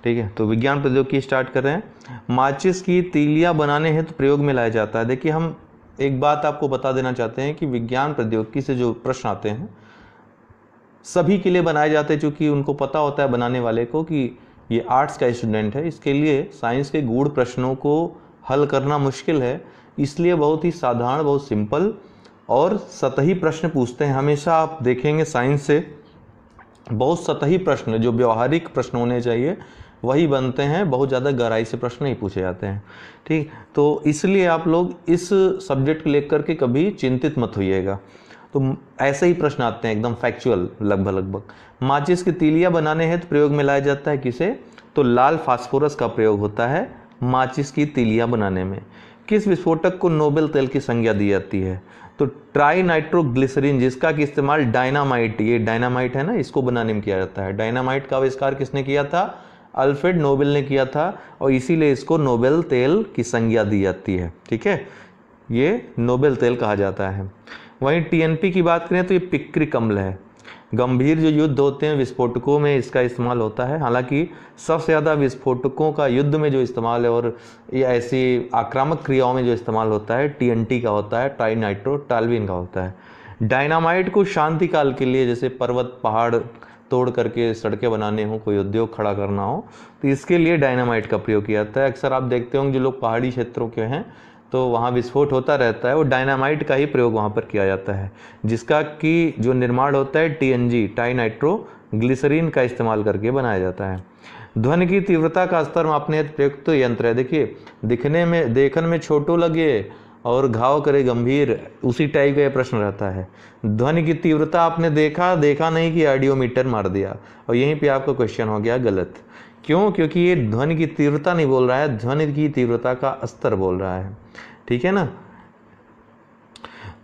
ठीक है, तो विज्ञान प्रौद्योगिकी स्टार्ट कर रहे हैं। माचिस की तीलियां बनाने हेतु प्रयोग में लाया जाता है। देखिए, हम एक बात आपको बता देना चाहते हैं कि विज्ञान प्रौद्योगिकी से जो प्रश्न आते हैं सभी के लिए बनाए जाते हैं, क्योंकि उनको पता होता है बनाने वाले को कि ये आर्ट्स का स्टूडेंट है, इसके लिए साइंस के गूढ़ प्रश्नों को हल करना मुश्किल है, इसलिए बहुत ही साधारण, बहुत सिंपल और सतही प्रश्न पूछते हैं। हमेशा आप देखेंगे साइंस से बहुत सतही प्रश्न, जो व्यवहारिक प्रश्न होने चाहिए वही बनते हैं, बहुत ज़्यादा गहराई से प्रश्न नहीं पूछे जाते हैं। ठीक, तो इसलिए आप लोग इस सब्जेक्ट को लेकर के कभी चिंतित मत होइएगा। तो ऐसे ही प्रश्न आते हैं एकदम फैक्चुअल लगभग। माचिस की तीलियां बनाने हेतु प्रयोग में लाया जाता है किसे? तो लाल फास्फोरस का प्रयोग होता है माचिस की तीलियां बनाने में। किस विस्फोटक को नोबेल तेल की संज्ञा दी जाती है? तो ट्राई नाइट्रोग्लिसरीन, जिसका कि इस्तेमाल डायनामाइट, ये डायनामाइट है ना, इसको बनाने में किया जाता है। डायनामाइट का आविष्कार किसने किया था? अल्फ्रेड नोबेल ने किया था, और इसीलिए इसको नोबेल तेल की संज्ञा दी जाती है। ठीक है, ये नोबेल तेल कहा जाता है। वहीं टीएनपी की बात करें तो ये पिक्रिक अम्ल है। गंभीर जो युद्ध होते हैं विस्फोटकों में इसका इस्तेमाल होता है। हालांकि सबसे ज़्यादा विस्फोटकों का युद्ध में जो इस्तेमाल है और ये ऐसी आक्रामक क्रियाओं में जो इस्तेमाल होता है टीएनटी का होता है, ट्राई नाइट्रोटॉल्यूएन का होता है। डायनामाइट को शांति काल के लिए, जैसे पर्वत पहाड़ तोड़ करके सड़कें बनाने हो, कोई उद्योग खड़ा करना हो, तो इसके लिए डायनामाइट का प्रयोग किया जाता है। अक्सर आप देखते होंगे जो लोग पहाड़ी क्षेत्रों के हैं तो वहाँ विस्फोट होता रहता है, वो डायनामाइट का ही प्रयोग वहाँ पर किया जाता है, जिसका कि जो निर्माण होता है टीएनजी, ट्राई नाइट्रोग्लिसरीन का इस्तेमाल करके बनाया जाता है। ध्वनि की तीव्रता का स्तर मापने हेतु प्रयुक्त यंत्र है। देखिए, देखन में छोटो लगे और घाव करे गंभीर, उसी टाइप का यह प्रश्न रहता है। ध्वनि की तीव्रता आपने देखा नहीं कि ऑडियोमीटर मार दिया, और यहीं पे आपका क्वेश्चन हो गया गलत। क्यों? क्योंकि ये ध्वनि की तीव्रता नहीं बोल रहा है, ध्वनि की तीव्रता का स्तर बोल रहा है। ठीक है ना,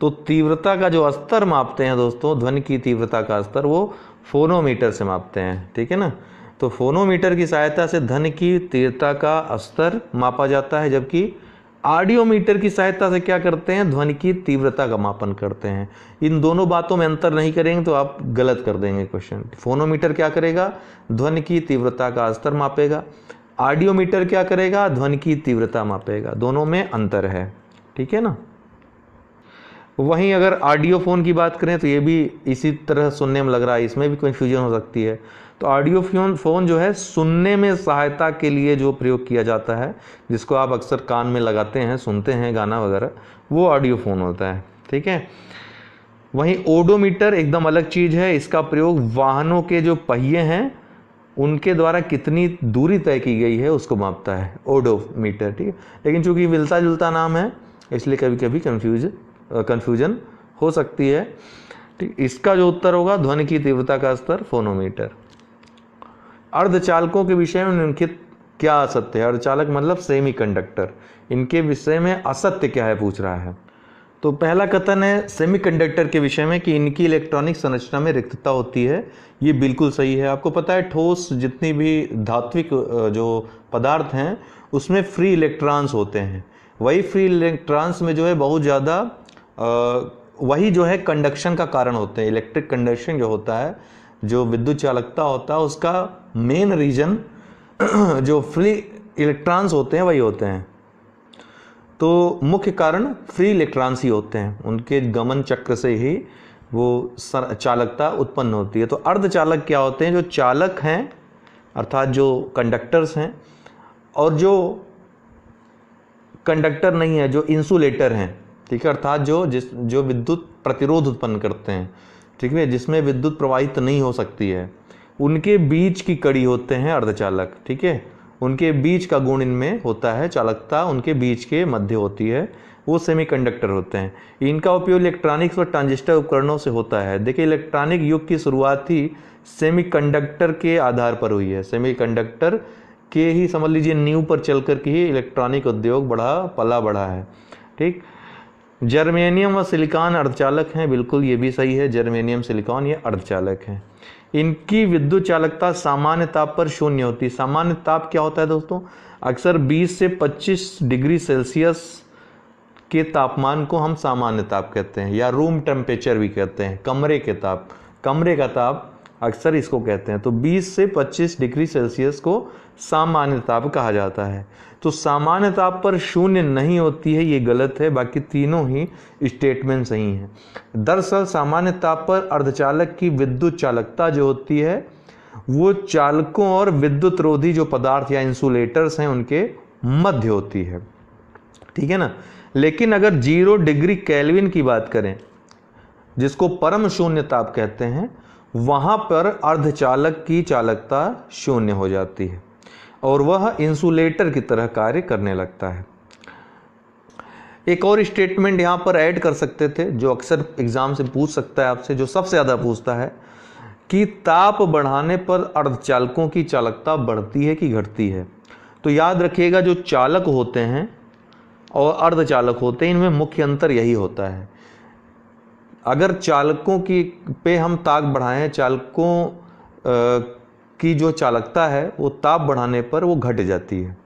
तो तीव्रता का जो स्तर मापते हैं दोस्तों, ध्वनि की तीव्रता का स्तर, वो फोनोमीटर से मापते हैं। ठीक है ना, तो फोनोमीटर की सहायता से ध्वनि की तीव्रता का स्तर मापा जाता है, जबकि ऑडियोमीटर की सहायता से क्या करते हैं? ध्वनि की तीव्रता का मापन करते हैं। इन दोनों बातों में अंतर नहीं करेंगे तो आप गलत कर देंगे क्वेश्चन। फोनोमीटर क्या करेगा? ध्वनि की तीव्रता का स्तर मापेगा। ऑडियोमीटर क्या करेगा? ध्वनि की तीव्रता मापेगा। दोनों में अंतर है। ठीक है ना। वहीं अगर ऑडियो फोन की बात करें तो ये भी इसी तरह सुनने में लग रहा है, इसमें भी कन्फ्यूजन हो सकती है। तो ऑडियो फोन जो है सुनने में सहायता के लिए जो प्रयोग किया जाता है, जिसको आप अक्सर कान में लगाते हैं, सुनते हैं गाना वगैरह, वो ऑडियो फोन होता है। ठीक है। वहीं ओडोमीटर एकदम अलग चीज़ है। इसका प्रयोग वाहनों के जो पहिए हैं उनके द्वारा कितनी दूरी तय की गई है उसको मापता है ओडोमीटर। ठीक है, लेकिन चूंकि मिलता जुलता नाम है इसलिए कभी कभी कन्फ्यूजन हो सकती है। ठीक, इसका जो उत्तर होगा ध्वनि की तीव्रता का स्तर, फोनोमीटर। अर्धचालकों के विषय में निम्नलिखित क्या असत्य है? अर्धचालक मतलब सेमीकंडक्टर, इनके विषय में असत्य क्या है पूछ रहा है। तो पहला कथन है सेमीकंडक्टर के विषय में कि इनकी इलेक्ट्रॉनिक संरचना में रिक्तता होती है। ये बिल्कुल सही है। आपको पता है ठोस जितनी भी धात्विक जो पदार्थ हैं उसमें फ्री इलेक्ट्रॉन्स होते हैं। वही फ्री इलेक्ट्रॉन्स में जो है बहुत ज़्यादा वही जो है कंडक्शन का कारण होते हैं। इलेक्ट्रिक कंडक्शन जो होता है, जो विद्युत चालकता होता है, उसका मेन रीजन जो फ्री इलेक्ट्रॉन्स होते हैं वही होते हैं। तो मुख्य कारण फ्री इलेक्ट्रॉन्स ही होते हैं, उनके गमन चक्र से ही वो चालकता उत्पन्न होती है। तो अर्धचालक क्या होते हैं? जो चालक हैं अर्थात जो कंडक्टर्स हैं, और जो कंडक्टर नहीं है, जो इंसुलेटर हैं। ठीक है, अर्थात जो विद्युत प्रतिरोध उत्पन्न करते हैं, ठीक है, जिसमें विद्युत प्रवाहित नहीं हो सकती है, उनके बीच की कड़ी होते हैं अर्धचालक। ठीक है, उनके बीच का गुण इनमें होता है, चालकता उनके बीच के मध्य होती है, वो सेमीकंडक्टर होते हैं। इनका उपयोग इलेक्ट्रॉनिक्स और ट्रांजिस्टर उपकरणों से होता है। देखिए, इलेक्ट्रॉनिक युग की शुरुआत ही सेमीकंडक्टर के आधार पर हुई है। सेमीकंडक्टर के ही समझ लीजिए नींव पर चल कर के ही इलेक्ट्रॉनिक उद्योग पला बढ़ा है। ठीक, जर्मेनियम व सिलिकॉन अर्धचालक हैं, बिल्कुल ये भी सही है। जर्मेनियम सिलिकॉन ये अर्धचालक हैं। इनकी विद्युत चालकता सामान्य ताप पर शून्य होती है। सामान्य ताप क्या होता है दोस्तों? अक्सर 20 से 25 डिग्री सेल्सियस के तापमान को हम सामान्य ताप कहते हैं, या रूम टेम्परेचर भी कहते हैं। कमरे का ताप अक्सर इसको कहते हैं। तो 20 से 25 डिग्री सेल्सियस को सामान्य ताप कहा जाता है। तो सामान्य ताप पर शून्य नहीं होती है, ये गलत है, बाकी तीनों ही स्टेटमेंट सही हैं। दरअसल सामान्य ताप पर अर्धचालक की विद्युत चालकता जो होती है वो चालकों और विद्युत रोधी जो पदार्थ या इंसुलेटर्स हैं उनके मध्य होती है, ठीक है ना। लेकिन अगर 0 डिग्री केल्विन की बात करें, जिसको परम शून्य ताप कहते हैं, वहां पर अर्धचालक की चालकता शून्य हो जाती है और वह इंसुलेटर की तरह कार्य करने लगता है। एक और स्टेटमेंट यहां पर ऐड कर सकते थे जो अक्सर एग्जाम से पूछ सकता है आपसे, जो सबसे ज़्यादा पूछता है कि ताप बढ़ाने पर अर्धचालकों की चालकता बढ़ती है कि घटती है। तो याद रखिएगा, जो चालक होते हैं और अर्धचालक होते हैं इनमें मुख्य अंतर यही होता है। अगर चालकों की पे हम ताप बढ़ाएं, चालकों की जो चालकता है वो ताप बढ़ाने पर वो घट जाती है।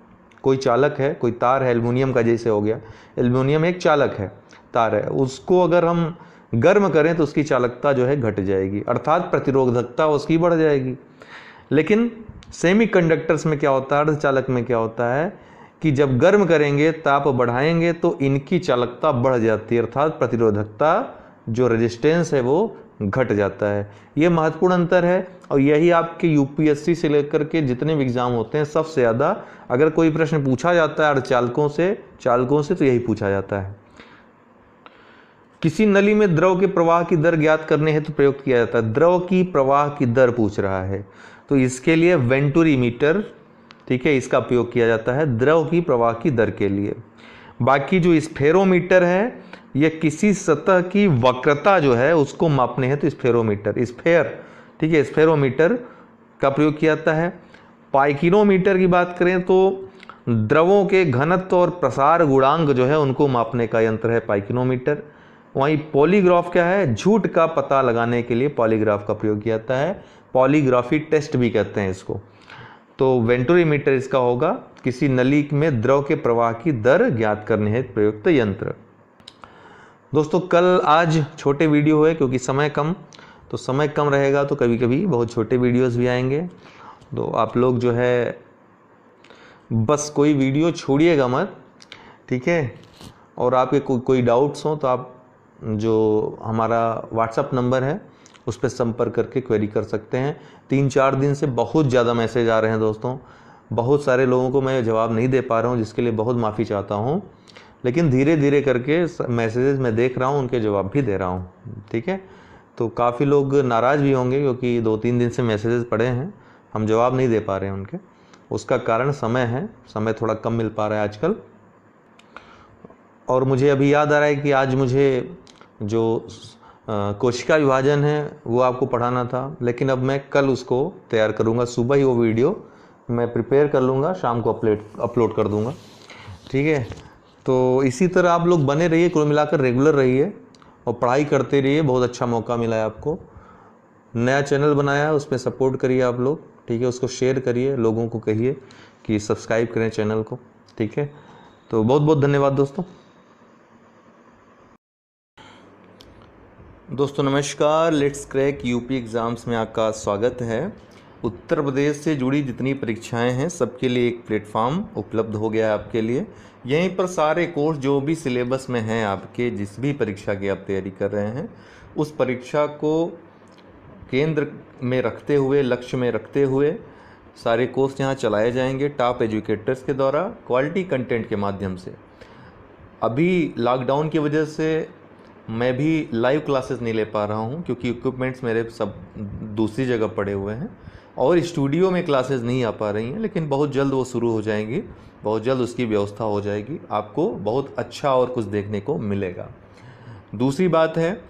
कोई चालक है, कोई तार है, एल्युमिनियम का जैसे हो गया, एल्युमिनियम एक चालक है, तार है, उसको अगर हम गर्म करें तो उसकी चालकता जो है घट जाएगी, अर्थात प्रतिरोधकता उसकी बढ़ जाएगी। लेकिन सेमीकंडक्टर्स में क्या होता है, अर्धचालक में क्या होता है कि जब गर्म करेंगे, ताप बढ़ाएंगे तो इनकी चालकता बढ़ जाती है, अर्थात प्रतिरोधकता जो रेजिस्टेंस है वो घट जाता है। ये महत्वपूर्ण अंतर है और यही आपके यूपीएससी से लेकर के जितने भी एग्जाम होते हैं सबसे ज़्यादा अगर कोई प्रश्न पूछा जाता है अर्धचालकों से तो यही पूछा जाता है। किसी नली में द्रव के प्रवाह की दर ज्ञात करने हेतु प्रयोग किया जाता है। द्रव की प्रवाह की दर पूछ रहा है तो इसके लिए वेंटुरी मीटर, ठीक है, इसका उपयोग किया जाता है द्रव की प्रवाह की दर के लिए। बाकी जो स्फेरोमीटर है यह किसी सतह की वक्रता जो है उसको मापने हेतु स्फेरोमीटर, ठीक है, स्फेरोमीटर का प्रयोग किया जाता है। पाइकिनोमीटर की बात करें तो द्रवों के घनत्व और प्रसार गुणांक जो है उनको मापने का यंत्र है पाइकिनोमीटर। वहीं पॉलीग्राफ क्या है, झूठ का पता लगाने के लिए पॉलीग्राफ का प्रयोग किया जाता है, पॉलीग्राफी टेस्ट भी कहते हैं इसको। तो वेंटुरीमीटर इसका होगा, किसी नली में द्रव के प्रवाह की दर ज्ञात करने हेतु प्रयुक्त यंत्र। दोस्तों आज छोटे वीडियो है क्योंकि समय कम रहेगा तो कभी कभी बहुत छोटे वीडियोस भी आएंगे। तो आप लोग जो है बस कोई वीडियो छोड़िएगा मत, ठीक है। और आपके कोई डाउट्स हो तो आप जो हमारा व्हाट्सअप नंबर है उस पर संपर्क करके क्वेरी कर सकते हैं। 3-4 दिन से बहुत ज़्यादा मैसेज आ रहे हैं दोस्तों, बहुत सारे लोगों को मैं जवाब नहीं दे पा रहा हूँ, जिसके लिए बहुत माफ़ी चाहता हूँ। लेकिन धीरे धीरे करके मैसेजेस मैं देख रहा हूँ, उनके जवाब भी दे रहा हूँ, ठीक है। तो काफ़ी लोग नाराज़ भी होंगे क्योंकि 2-3 दिन से मैसेजेस पड़े हैं, हम जवाब नहीं दे पा रहे हैं उनके। उसका कारण समय थोड़ा कम मिल पा रहा है आजकल। और मुझे अभी याद आ रहा है कि आज मुझे जो कोशिका विभाजन है वो आपको पढ़ाना था, लेकिन अब मैं कल उसको तैयार करूँगा, सुबह ही वो वीडियो मैं प्रिपेयर कर लूँगा, शाम को अपलोड कर दूँगा, ठीक है। तो इसी तरह आप लोग बने रहिए, कुल मिलाकर रेगुलर रहिए और पढ़ाई करते रहिए। बहुत अच्छा मौका मिला है आपको, नया चैनल बनाया है, उसमें सपोर्ट करिए आप लोग, ठीक है। उसको शेयर करिए, लोगों को कहिए कि सब्सक्राइब करें चैनल को, ठीक है। तो बहुत बहुत धन्यवाद दोस्तों नमस्कार। लेट्स क्रैक यूपी एग्ज़ाम्स में आपका स्वागत है। उत्तर प्रदेश से जुड़ी जितनी परीक्षाएं हैं सबके लिए एक प्लेटफॉर्म उपलब्ध हो गया है आपके लिए। यहीं पर सारे कोर्स जो भी सिलेबस में हैं आपके, जिस भी परीक्षा की आप तैयारी कर रहे हैं, उस परीक्षा को केंद्र में रखते हुए, लक्ष्य में रखते हुए सारे कोर्स यहाँ चलाए जाएंगे टॉप एजुकेटर्स के द्वारा, क्वालिटी कंटेंट के माध्यम से। अभी लॉकडाउन की वजह से मैं भी लाइव क्लासेस नहीं ले पा रहा हूँ क्योंकि इक्विपमेंट्स मेरे सब दूसरी जगह पड़े हुए हैं और स्टूडियो में क्लासेस नहीं आ पा रही हैं, लेकिन बहुत जल्द वो शुरू हो जाएंगी, बहुत जल्द उसकी व्यवस्था हो जाएगी, आपको बहुत अच्छा और कुछ देखने को मिलेगा। दूसरी बात है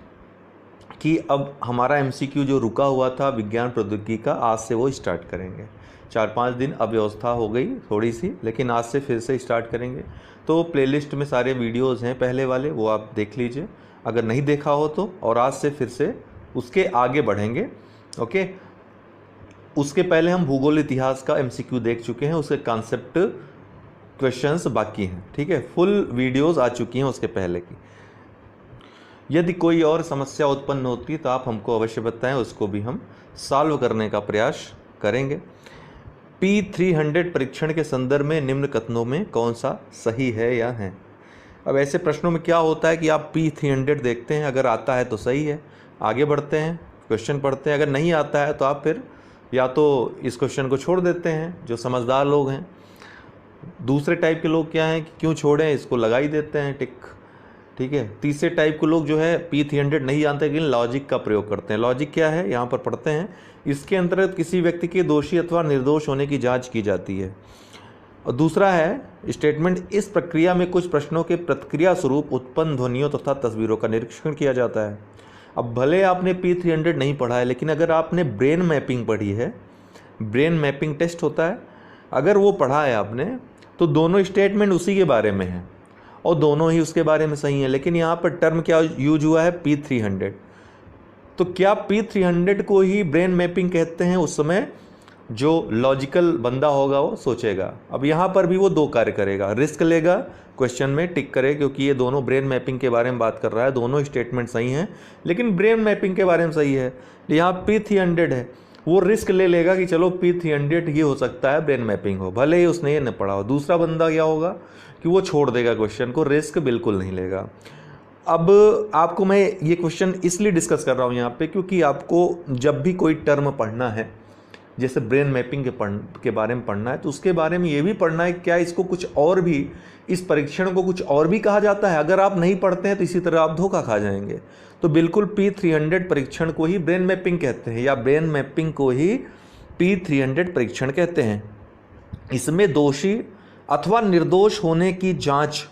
कि अब हमारा MCQ जो रुका हुआ था विज्ञान प्रौद्योगिकी का, आज से वो स्टार्ट करेंगे। 4-5 दिन अव्यवस्था हो गई थोड़ी सी, लेकिन आज से फिर से स्टार्ट करेंगे। तो प्लेलिस्ट में सारे वीडियोज़ हैं पहले वाले, वो आप देख लीजिए अगर नहीं देखा हो तो, और आज से फिर से उसके आगे बढ़ेंगे, ओके। उसके पहले हम भूगोल इतिहास का MCQ देख चुके हैं, उसके कॉन्सेप्ट क्वेश्चंस बाकी हैं, ठीक है। फुल वीडियोस आ चुकी हैं उसके पहले की। यदि कोई और समस्या उत्पन्न होती है तो आप हमको अवश्य बताएं, उसको भी हम सॉल्व करने का प्रयास करेंगे। P300 परीक्षण के संदर्भ में निम्न कथनों में कौन सा सही है या है। अब ऐसे प्रश्नों में क्या होता है कि आप P300 देखते हैं, अगर आता है तो सही है, आगे बढ़ते हैं, क्वेश्चन पढ़ते हैं, अगर नहीं आता है तो आप फिर या तो इस क्वेश्चन को छोड़ देते हैं, जो समझदार लोग हैं। दूसरे टाइप के लोग क्या हैं कि क्यों छोड़ें, इसको लगा ही देते हैं टिक, ठीक है। तीसरे टाइप के लोग जो है P300 नहीं जानते लेकिन लॉजिक का प्रयोग करते हैं। लॉजिक क्या है, यहाँ पर पढ़ते हैं। इसके अंतर्गत किसी व्यक्ति के दोषी अथवा निर्दोष होने की जांच की जाती है। और दूसरा है स्टेटमेंट, इस प्रक्रिया में कुछ प्रश्नों के प्रतिक्रिया स्वरूप उत्पन्न ध्वनियों तथा तस्वीरों का निरीक्षण किया जाता है। अब भले आपने P300 नहीं पढ़ा है, लेकिन अगर आपने ब्रेन मैपिंग पढ़ी है, ब्रेन मैपिंग टेस्ट होता है, अगर वो पढ़ा है आपने, तो दोनों स्टेटमेंट उसी के बारे में है और दोनों ही उसके बारे में सही है। लेकिन यहाँ पर टर्म क्या यूज हुआ है, P300। तो क्या P300 को ही ब्रेन मैपिंग कहते हैं? उस समय जो लॉजिकल बंदा होगा वो सोचेगा। अब यहाँ पर भी वो दो कार्य करेगा, रिस्क लेगा, क्वेश्चन में टिक करे, क्योंकि ये दोनों ब्रेन मैपिंग के बारे में बात कर रहा है, दोनों स्टेटमेंट सही हैं, लेकिन ब्रेन मैपिंग के बारे में सही है। यहाँ P300 है, वो रिस्क ले लेगा कि चलो P300 ये हो सकता है ब्रेन मैपिंग हो, भले ही उसने ये न पढ़ा हो। दूसरा बंदा क्या होगा कि वो छोड़ देगा क्वेश्चन को, रिस्क बिल्कुल नहीं लेगा। अब आपको मैं ये क्वेश्चन इसलिए डिस्कस कर रहा हूँ यहाँ पे, क्योंकि आपको जब भी कोई टर्म पढ़ना है, जैसे ब्रेन मैपिंग के बारे में पढ़ना है, तो उसके बारे में ये भी पढ़ना है क्या इसको कुछ और भी, इस परीक्षण को कुछ और भी कहा जाता है। अगर आप नहीं पढ़ते हैं तो इसी तरह आप धोखा खा जाएंगे। तो बिल्कुल P300 परीक्षण को ही ब्रेन मैपिंग कहते हैं, या ब्रेन मैपिंग को ही P300 परीक्षण कहते हैं। इसमें दोषी अथवा निर्दोष होने की जांच,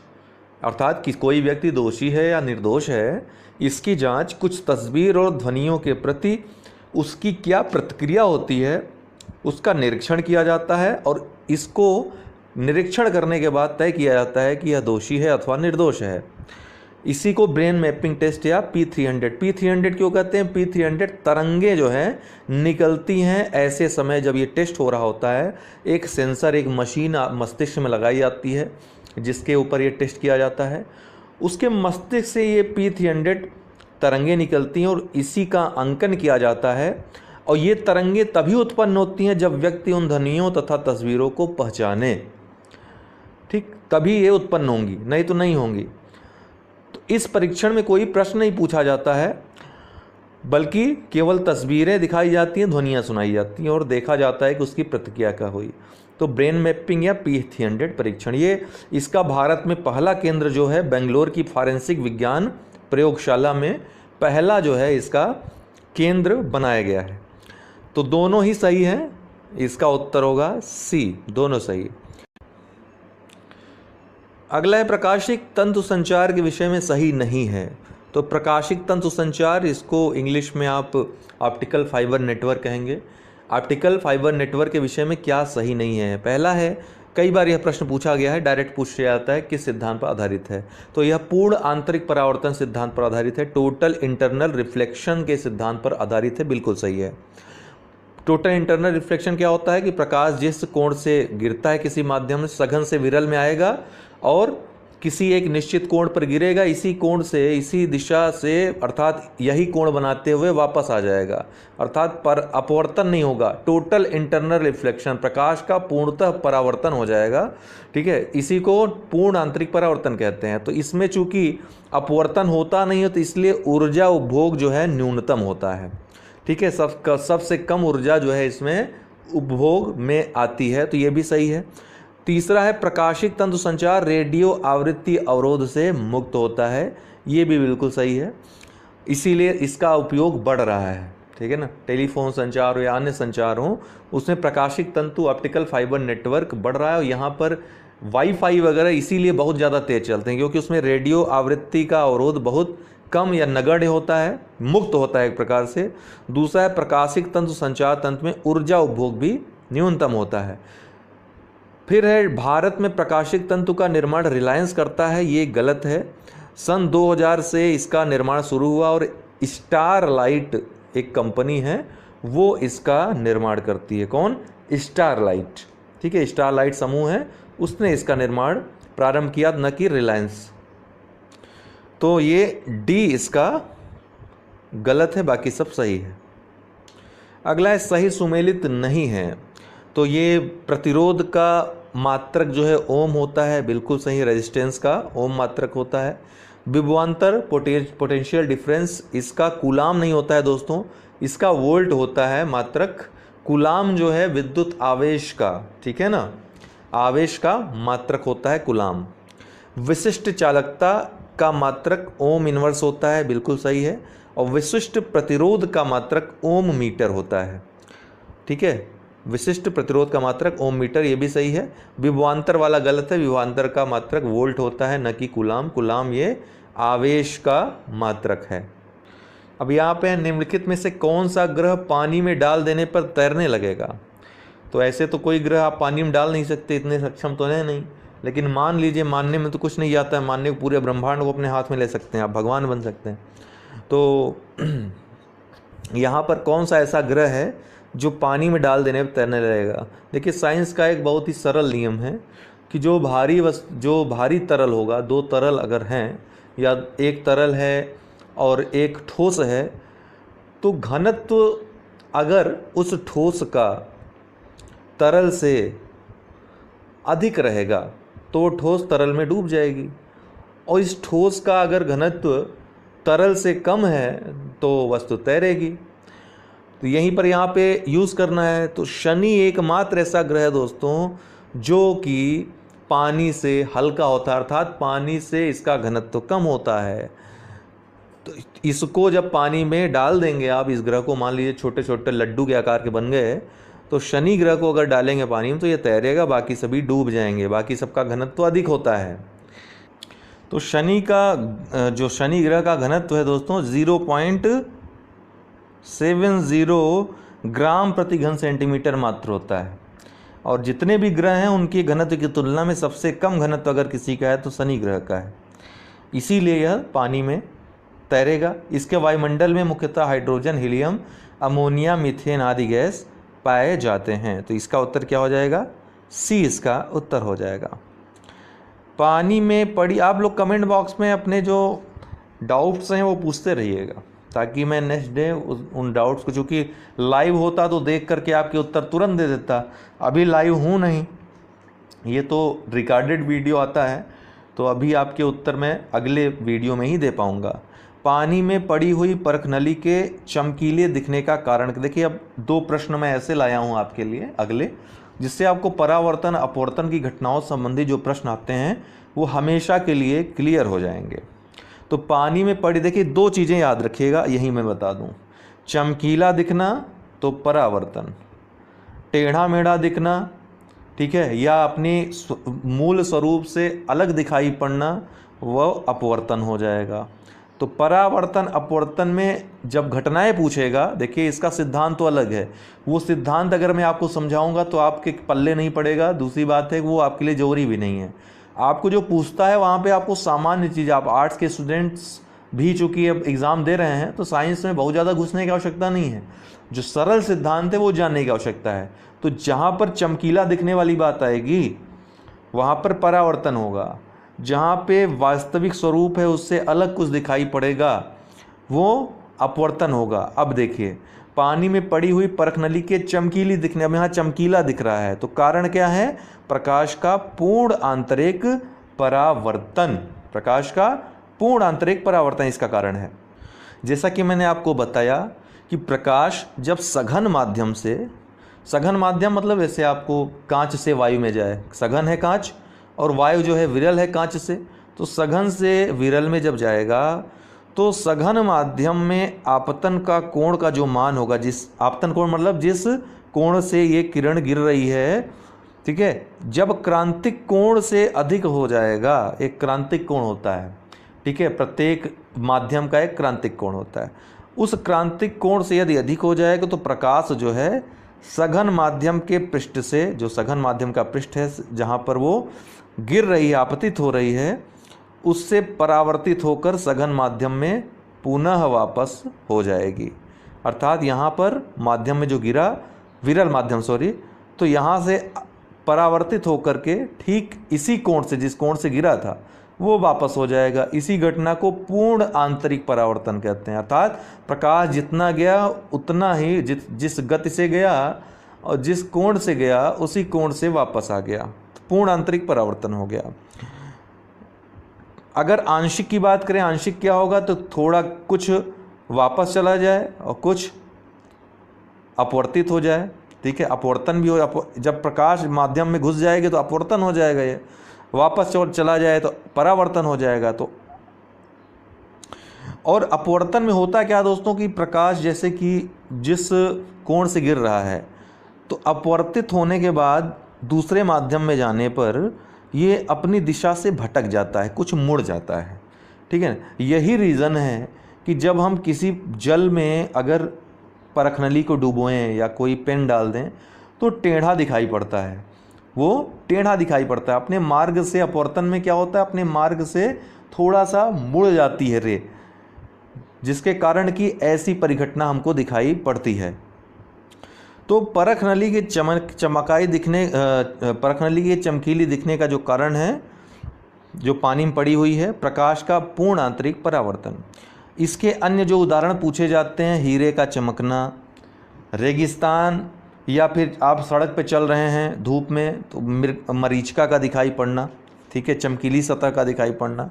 अर्थात कि कोई व्यक्ति दोषी है या निर्दोष है, इसकी जांच कुछ तस्वीर और ध्वनियों के प्रति उसकी क्या प्रतिक्रिया होती है उसका निरीक्षण किया जाता है, और इसको निरीक्षण करने के बाद तय किया जाता है कि यह दोषी है अथवा निर्दोष है। इसी को ब्रेन मैपिंग टेस्ट या P300 क्यों कहते हैं? P300 तरंगे जो हैं निकलती हैं ऐसे समय जब ये टेस्ट हो रहा होता है। एक सेंसर, एक मशीन मस्तिष्क में लगाई जाती है जिसके ऊपर ये टेस्ट किया जाता है। उसके मस्तिष्क से ये P300 तरंगे निकलती हैं और इसी का अंकन किया जाता है। और ये तरंगे तभी उत्पन्न होती हैं जब व्यक्ति उन ध्वनियों तथा तस्वीरों को पहचाने, ठीक, तभी ये उत्पन्न होंगी, नहीं तो नहीं होंगी। तो इस परीक्षण में कोई प्रश्न नहीं पूछा जाता है, बल्कि केवल तस्वीरें दिखाई जाती हैं, ध्वनियाँ सुनाई जाती हैं और देखा जाता है कि उसकी प्रतिक्रिया क्या हुई। तो ब्रेन मैपिंग या P300 परीक्षण, ये इसका भारत में पहला केंद्र जो है बेंगलोर की फॉरेंसिक विज्ञान प्रयोगशाला में पहला जो है इसका केंद्र बनाया गया है। तो दोनों ही सही हैं, इसका उत्तर होगा C, दोनों सही। अगला है प्रकाशिक तंतु संचार के विषय में सही नहीं है। तो प्रकाशिक तंतु संचार, इसको इंग्लिश में आप ऑप्टिकल फाइबर नेटवर्क कहेंगे। ऑप्टिकल फाइबर नेटवर्क के विषय में क्या सही नहीं है? पहला है, कई बार यह प्रश्न पूछा गया है, डायरेक्ट पूछ जाता है, किस सिद्धांत पर आधारित है? तो यह पूर्ण आंतरिक परावर्तन सिद्धांत पर आधारित है, टोटल इंटरनल रिफ्लेक्शन के सिद्धांत पर आधारित है, बिल्कुल सही है। टोटल इंटरनल रिफ्लेक्शन क्या होता है कि प्रकाश जिस कोण से गिरता है किसी माध्यम से, सघन से विरल में आएगा और किसी एक निश्चित कोण पर गिरेगा, इसी कोण से, इसी दिशा से, अर्थात यही कोण बनाते हुए वापस आ जाएगा, अर्थात पर अपवर्तन नहीं होगा। टोटल इंटरनल रिफ्लेक्शन, प्रकाश का पूर्णतः परावर्तन हो जाएगा, ठीक है, इसी को पूर्ण आंतरिक परावर्तन कहते हैं। तो इसमें चूंकि अपवर्तन होता नहीं है तो इसलिए ऊर्जा उपभोग जो है न्यूनतम होता है, ठीक है, सबसे कम ऊर्जा जो है इसमें उपभोग में आती है, तो ये भी सही है। तीसरा है प्रकाशिक तंतु संचार रेडियो आवृत्ति अवरोध से मुक्त होता है, ये भी बिल्कुल सही है, इसीलिए इसका उपयोग बढ़ रहा है, ठीक है ना। टेलीफोन संचार हो या अन्य संचार हो, उसमें प्रकाशिक तंतु ऑप्टिकल फाइबर नेटवर्क बढ़ रहा है। और यहाँ पर वाईफाई वगैरह इसीलिए बहुत ज़्यादा तेज चलते हैं, क्योंकि उसमें रेडियो आवृत्ति का अवरोध बहुत कम या नगण्य होता है, मुक्त होता है एक प्रकार से। दूसरा है प्रकाशिक तंतु संचार तंत्र में ऊर्जा उपभोग भी न्यूनतम होता है। फिर है भारत में प्रकाशिक तंतु का निर्माण रिलायंस करता है, ये गलत है। सन 2000 से इसका निर्माण शुरू हुआ और स्टारलाइट एक कंपनी है वो इसका निर्माण करती है। कौन? स्टारलाइट, ठीक है, स्टारलाइट समूह है, उसने इसका निर्माण प्रारंभ किया, न कि रिलायंस। तो ये डी इसका गलत है, बाकी सब सही है। अगला है सही सुमेलित नहीं है। तो ये प्रतिरोध का मात्रक जो है ओम होता है, बिल्कुल सही। रेजिस्टेंस का ओम मात्रक होता है। विभवांतर पोटेंशियल डिफरेंस, इसका कूलाम नहीं होता है दोस्तों, इसका वोल्ट होता है मात्रक। कूलाम जो है विद्युत आवेश का, ठीक है ना, आवेश का मात्रक होता है कूलाम। विशिष्ट चालकता का मात्रक ओम इनवर्स होता है, बिल्कुल सही है। और विशिष्ट प्रतिरोध का मात्रक ओम मीटर होता है, ठीक है। विशिष्ट प्रतिरोध का मात्रक ओम मीटर, ये भी सही है। विभवांतर वाला गलत है, विभवांतर का मात्रक वोल्ट होता है, न कि कूलाम। कूलाम ये आवेश का मात्रक है। अब यहाँ पे निम्नलिखित में से कौन सा ग्रह पानी में डाल देने पर तैरने लगेगा? तो ऐसे तो कोई ग्रह आप पानी में डाल नहीं सकते, इतने सक्षम तो है नहीं। लेकिन मान लीजिए, मानने में तो कुछ नहीं आता है, मानने को पूरे ब्रह्मांड को अपने हाथ में ले सकते हैं, आप भगवान बन सकते हैं। तो यहाँ पर कौन सा ऐसा ग्रह है जो पानी में डाल देने पर तैरने लगेगा? देखिए, साइंस का एक बहुत ही सरल नियम है कि जो भारी तरल होगा, दो तरल अगर हैं या एक तरल है और एक ठोस है, तो घनत्व अगर उस ठोस का तरल से अधिक रहेगा तो वो ठोस तरल में डूब जाएगी, और इस ठोस का अगर घनत्व तरल से कम है तो वस्तु तैरेगी। तो यहीं पर यहाँ पे यूज़ करना है। तो शनि एकमात्र ऐसा ग्रह है दोस्तों जो कि पानी से हल्का होता है, अर्थात पानी से इसका घनत्व कम होता है। तो इसको जब पानी में डाल देंगे आप, इस ग्रह को मान लीजिए छोटे छोटे लड्डू के आकार के बन गए, तो शनि ग्रह को अगर डालेंगे पानी में तो ये तैरेगा, बाकी सभी डूब जाएंगे, बाकी सबका घनत्व अधिक होता है। तो शनि ग्रह का घनत्व है दोस्तों 0.70 ग्राम प्रति घन सेंटीमीटर मात्र होता है। और जितने भी ग्रह हैं उनके घनत्व की तुलना में सबसे कम घनत्व अगर किसी का है तो शनि ग्रह का है, इसीलिए यह पानी में तैरेगा। इसके वायुमंडल में मुख्यतः हाइड्रोजन, हीलियम, अमोनिया, मीथेन आदि गैस पाए जाते हैं। तो इसका उत्तर क्या हो जाएगा? सी इसका उत्तर हो जाएगा। पानी में पड़ी, आप लोग कमेंट बॉक्स में अपने जो डाउट्स हैं वो पूछते रहिएगा, ताकि मैं नेक्स्ट डे उन डाउट्स को, चूँकि लाइव होता तो देख करके आपके उत्तर तुरंत दे देता, अभी लाइव हूँ नहीं, ये तो रिकॉर्डेड वीडियो आता है, तो अभी आपके उत्तर मैं अगले वीडियो में ही दे पाऊँगा। पानी में पड़ी हुई परखनली के चमकीले दिखने का कारण, देखिए अब दो प्रश्न मैं ऐसे लाया हूँ आपके लिए अगले, जिससे आपको परावर्तन अपवर्तन की घटनाओं संबंधी जो प्रश्न आते हैं वो हमेशा के लिए क्लियर हो जाएंगे। तो पानी में पड़ी, देखिए दो चीज़ें याद रखिएगा, यही मैं बता दूं, चमकीला दिखना तो परावर्तन, टेढ़ा मेढ़ा दिखना, ठीक है, या अपने मूल स्वरूप से अलग दिखाई पड़ना, वह अपवर्तन हो जाएगा। तो परावर्तन अपवर्तन में जब घटनाएं पूछेगा, देखिए इसका सिद्धांत तो अलग है, वो सिद्धांत अगर मैं आपको समझाऊंगा तो आपके पल्ले नहीं पड़ेगा। दूसरी बात है वो आपके लिए जरूरी भी नहीं है। आपको जो पूछता है वहाँ पे आपको सामान्य चीज़, आप आर्ट्स के स्टूडेंट्स भी चूँकि अब एग्ज़ाम दे रहे हैं तो साइंस में बहुत ज़्यादा घुसने की आवश्यकता नहीं है, जो सरल सिद्धांत है वो जानने की आवश्यकता है। तो जहाँ पर चमकीला दिखने वाली बात आएगी वहाँ पर परावर्तन होगा, जहाँ पे वास्तविक स्वरूप है उससे अलग कुछ दिखाई पड़ेगा वो अपवर्तन होगा। अब देखिए, पानी में पड़ी हुई परखनली के चमकीली दिखने, अब यहाँ चमकीला दिख रहा है तो कारण क्या है? प्रकाश का पूर्ण आंतरिक परावर्तन, प्रकाश का पूर्ण आंतरिक परावर्तन इसका कारण है। जैसा कि मैंने आपको बताया कि प्रकाश जब सघन माध्यम से, सघन माध्यम मतलब वैसे आपको कांच से वायु में जाए, सघन है कांच और वायु जो है विरल है कांच से, तो सघन से विरल में जब जाएगा तो सघन माध्यम में आपतन का कोण का जो मान होगा, जिस आपतन कोण मतलब जिस कोण से ये किरण गिर रही है, ठीक है, जब क्रांतिक कोण से अधिक हो जाएगा, एक क्रांतिक कोण होता है, ठीक है, प्रत्येक माध्यम का एक क्रांतिक कोण होता है, उस क्रांतिक कोण से यदि अधिक हो जाएगा तो प्रकाश जो है सघन माध्यम के पृष्ठ से, जो सघन माध्यम का पृष्ठ है जहाँ पर वो गिर रही है, आपतित हो रही है, उससे परावर्तित होकर सघन माध्यम में पुनः वापस हो जाएगी। अर्थात यहाँ पर माध्यम में जो गिरा, विरल माध्यम सॉरी, तो यहाँ से परावर्तित होकर के ठीक इसी कोण से, जिस कोण से गिरा था, वो वापस हो जाएगा। इसी घटना को पूर्ण आंतरिक परावर्तन कहते हैं। अर्थात प्रकाश जितना गया उतना ही जिस गति से गया और जिस कोण से गया उसी कोण से वापस आ गया, पूर्ण आंतरिक परावर्तन हो गया। अगर आंशिक की बात करें, आंशिक क्या होगा, तो थोड़ा कुछ वापस चला जाए और कुछ अपवर्तित हो जाए। ठीक है, अपवर्तन भी हो, जब प्रकाश माध्यम में घुस जाएगी तो अपवर्तन हो जाएगा, ये वापस चला जाए तो परावर्तन हो जाएगा। तो और अपवर्तन में होता क्या दोस्तों कि प्रकाश जैसे कि जिस कोण से गिर रहा है तो अपवर्तित होने के बाद दूसरे माध्यम में जाने पर ये अपनी दिशा से भटक जाता है, कुछ मुड़ जाता है। ठीक है, यही रीज़न है कि जब हम किसी जल में अगर परखनली को डुबोएं या कोई पेन डाल दें तो टेढ़ा दिखाई पड़ता है, वो टेढ़ा दिखाई पड़ता है। अपने मार्ग से अपवर्तन में क्या होता है, अपने मार्ग से थोड़ा सा मुड़ जाती है रे, जिसके कारण कि ऐसी परिघटना हमको दिखाई पड़ती है। तो परखनली के परखनली के चमकीली दिखने का जो कारण है, जो पानी में पड़ी हुई है, प्रकाश का पूर्ण आंतरिक परावर्तन। इसके अन्य जो उदाहरण पूछे जाते हैं, हीरे का चमकना, रेगिस्तान, या फिर आप सड़क पे चल रहे हैं धूप में तो मरीचिका का दिखाई पड़ना, ठीक है, चमकीली सतह का दिखाई पड़ना,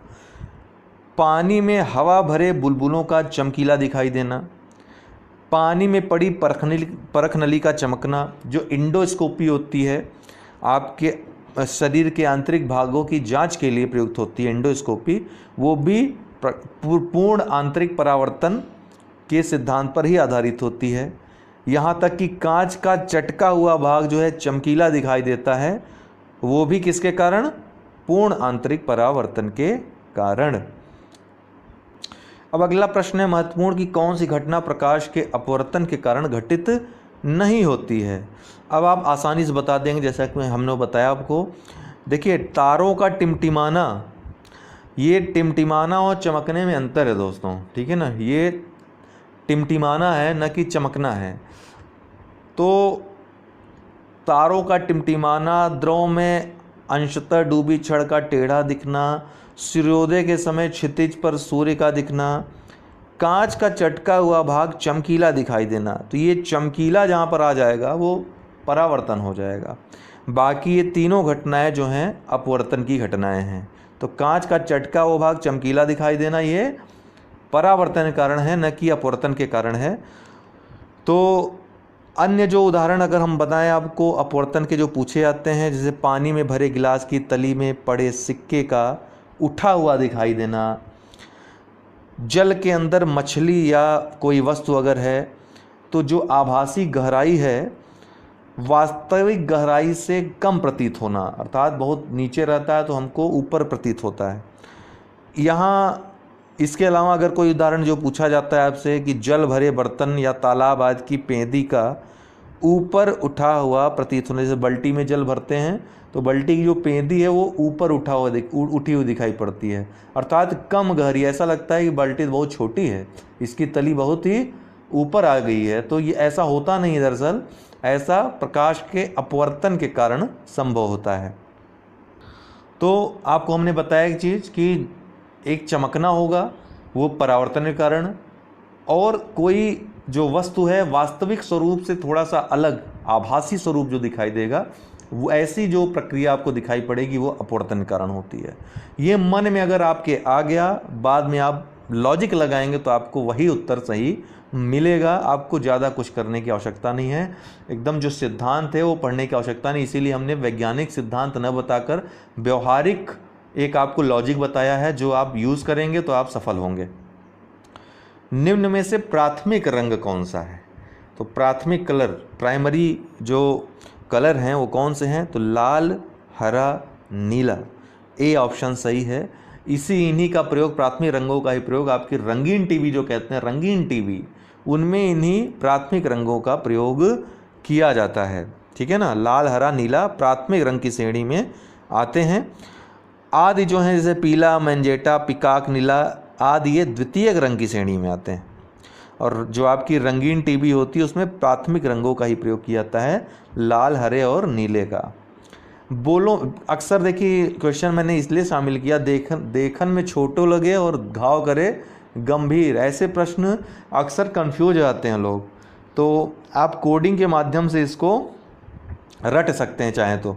पानी में हवा भरे बुलबुलों का चमकीला दिखाई देना, पानी में पड़ी परखनली का चमकना, जो इंडोस्कोपी होती है, आपके शरीर के आंतरिक भागों की जांच के लिए प्रयुक्त होती है इंडोस्कोपी, वो भी पूर्ण आंतरिक परावर्तन के सिद्धांत पर ही आधारित होती है। यहाँ तक कि कांच का चटका हुआ भाग जो है चमकीला दिखाई देता है, वो भी किसके कारण, पूर्ण आंतरिक परावर्तन के कारण। अब अगला प्रश्न है महत्वपूर्ण कि कौन सी घटना प्रकाश के अपवर्तन के कारण घटित नहीं होती है। अब आप आसानी से बता देंगे, जैसा कि हमने बताया आपको। देखिए, तारों का टिमटिमाना, ये टिमटिमाना और चमकने में अंतर है दोस्तों, ठीक है ना, ये टिमटिमाना है न कि चमकना है। तो तारों का टिमटिमाना, द्रव में अंशतः डूबी छड़ का टेढ़ा दिखना, सूर्योदय के समय क्षितिज पर सूर्य का दिखना, कांच का चटका हुआ भाग चमकीला दिखाई देना, तो ये चमकीला जहाँ पर आ जाएगा वो परावर्तन हो जाएगा। बाकी ये तीनों घटनाएं जो हैं अपवर्तन की घटनाएं हैं। तो कांच का चटका हुआ भाग चमकीला दिखाई देना ये परावर्तन के कारण है, न कि अपवर्तन के कारण है। तो अन्य जो उदाहरण अगर हम बताएं आपको अपवर्तन के जो पूछे जाते हैं, जैसे पानी में भरे गिलास की तली में पड़े सिक्के का उठा हुआ दिखाई देना, जल के अंदर मछली या कोई वस्तु अगर है तो जो आभासी गहराई है वास्तविक गहराई से कम प्रतीत होना, अर्थात बहुत नीचे रहता है तो हमको ऊपर प्रतीत होता है। यहाँ इसके अलावा अगर कोई उदाहरण जो पूछा जाता है आपसे कि जल भरे बर्तन या तालाब आदि की पेंदी का ऊपर उठा हुआ प्रतीत होने, जैसे बल्टी में जल भरते हैं तो बल्टी की जो पेंदी है वो ऊपर उठी हुई दिखाई पड़ती है, अर्थात कम गहरी, ऐसा लगता है कि बाल्टी बहुत छोटी है, इसकी तली बहुत ही ऊपर आ गई है। तो ये ऐसा होता नहीं है, दरअसल ऐसा प्रकाश के अपवर्तन के कारण संभव होता है। तो आपको हमने बताया एक चीज़ कि एक चमकना होगा वो परावर्तन के कारण, और कोई जो वस्तु है वास्तविक स्वरूप से थोड़ा सा अलग आभासी स्वरूप जो दिखाई देगा, वो ऐसी जो प्रक्रिया आपको दिखाई पड़ेगी वो अपवर्तन के कारण होती है। ये मन में अगर आपके आ गया, बाद में आप लॉजिक लगाएंगे तो आपको वही उत्तर सही मिलेगा। आपको ज़्यादा कुछ करने की आवश्यकता नहीं है, एकदम जो सिद्धांत है वो पढ़ने की आवश्यकता नहीं। इसीलिए हमने वैज्ञानिक सिद्धांत न बताकर व्यवहारिक एक आपको लॉजिक बताया है, जो आप यूज़ करेंगे तो आप सफल होंगे। निम्न में से प्राथमिक रंग कौन सा है? तो प्राथमिक कलर, प्राइमरी जो कलर हैं वो कौन से हैं? तो लाल, हरा, नीला, ए ऑप्शन सही है। इन्हीं का प्रयोग, प्राथमिक रंगों का ही प्रयोग आपकी रंगीन टीवी जो कहते हैं, रंगीन टीवी, उनमें इन्हीं प्राथमिक रंगों का प्रयोग किया जाता है, ठीक है ना। लाल, हरा, नीला प्राथमिक रंग की श्रेणी में आते हैं। आदि जो हैं जैसे पीला, मैंजेटा, पिकाक, नीला आदि ये द्वितीयक रंग की श्रेणी में आते हैं। और जो आपकी रंगीन टीवी होती है उसमें प्राथमिक रंगों का ही प्रयोग किया जाता है, लाल, हरे और नीले का। बोलो अक्सर देखिए क्वेश्चन मैंने इसलिए शामिल किया, देखन में छोटो लगे और घाव करे गंभीर, ऐसे प्रश्न अक्सर कंफ्यूज आते हैं लोग। तो आप कोडिंग के माध्यम से इसको रट सकते हैं चाहें तो।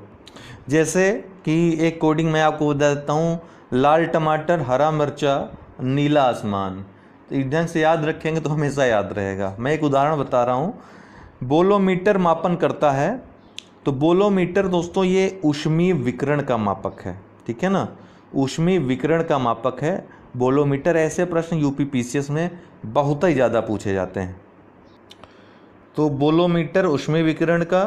जैसे कि एक कोडिंग मैं आपको बता देता हूँ, लाल टमाटर, हरा मिर्चा, नीला आसमान। तो एक ढंग से याद रखेंगे तो हमेशा याद रहेगा। मैं एक उदाहरण बता रहा हूँ। बोलोमीटर मापन करता है। तो बोलोमीटर दोस्तों ये ऊष्मीय विकिरण का मापक है, ठीक है ना, ऊष्मीय विकिरण का मापक है बोलोमीटर। ऐसे प्रश्न यूपी पीसीएस में बहुत ही ज़्यादा पूछे जाते हैं। तो बोलोमीटर ऊष्मीय विकिरण का।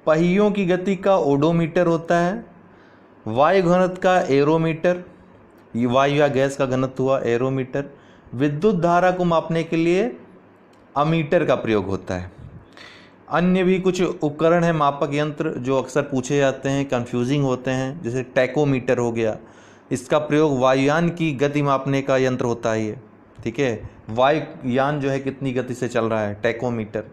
पहियों की गति का ओडोमीटर होता है। वायु घनत्व का एरोमीटर, ये वायु या गैस का घनत्व हुआ एरोमीटर। विद्युत धारा को मापने के लिए अमीटर का प्रयोग होता है। अन्य भी कुछ उपकरण हैं मापक यंत्र जो अक्सर पूछे जाते हैं, कंफ्यूजिंग होते हैं, जैसे टैकोमीटर हो गया। इसका प्रयोग वायुयान की गति मापने का यंत्र होता है ये, ठीक है, वायुयान जो है कितनी गति से चल रहा है, टैकोमीटर।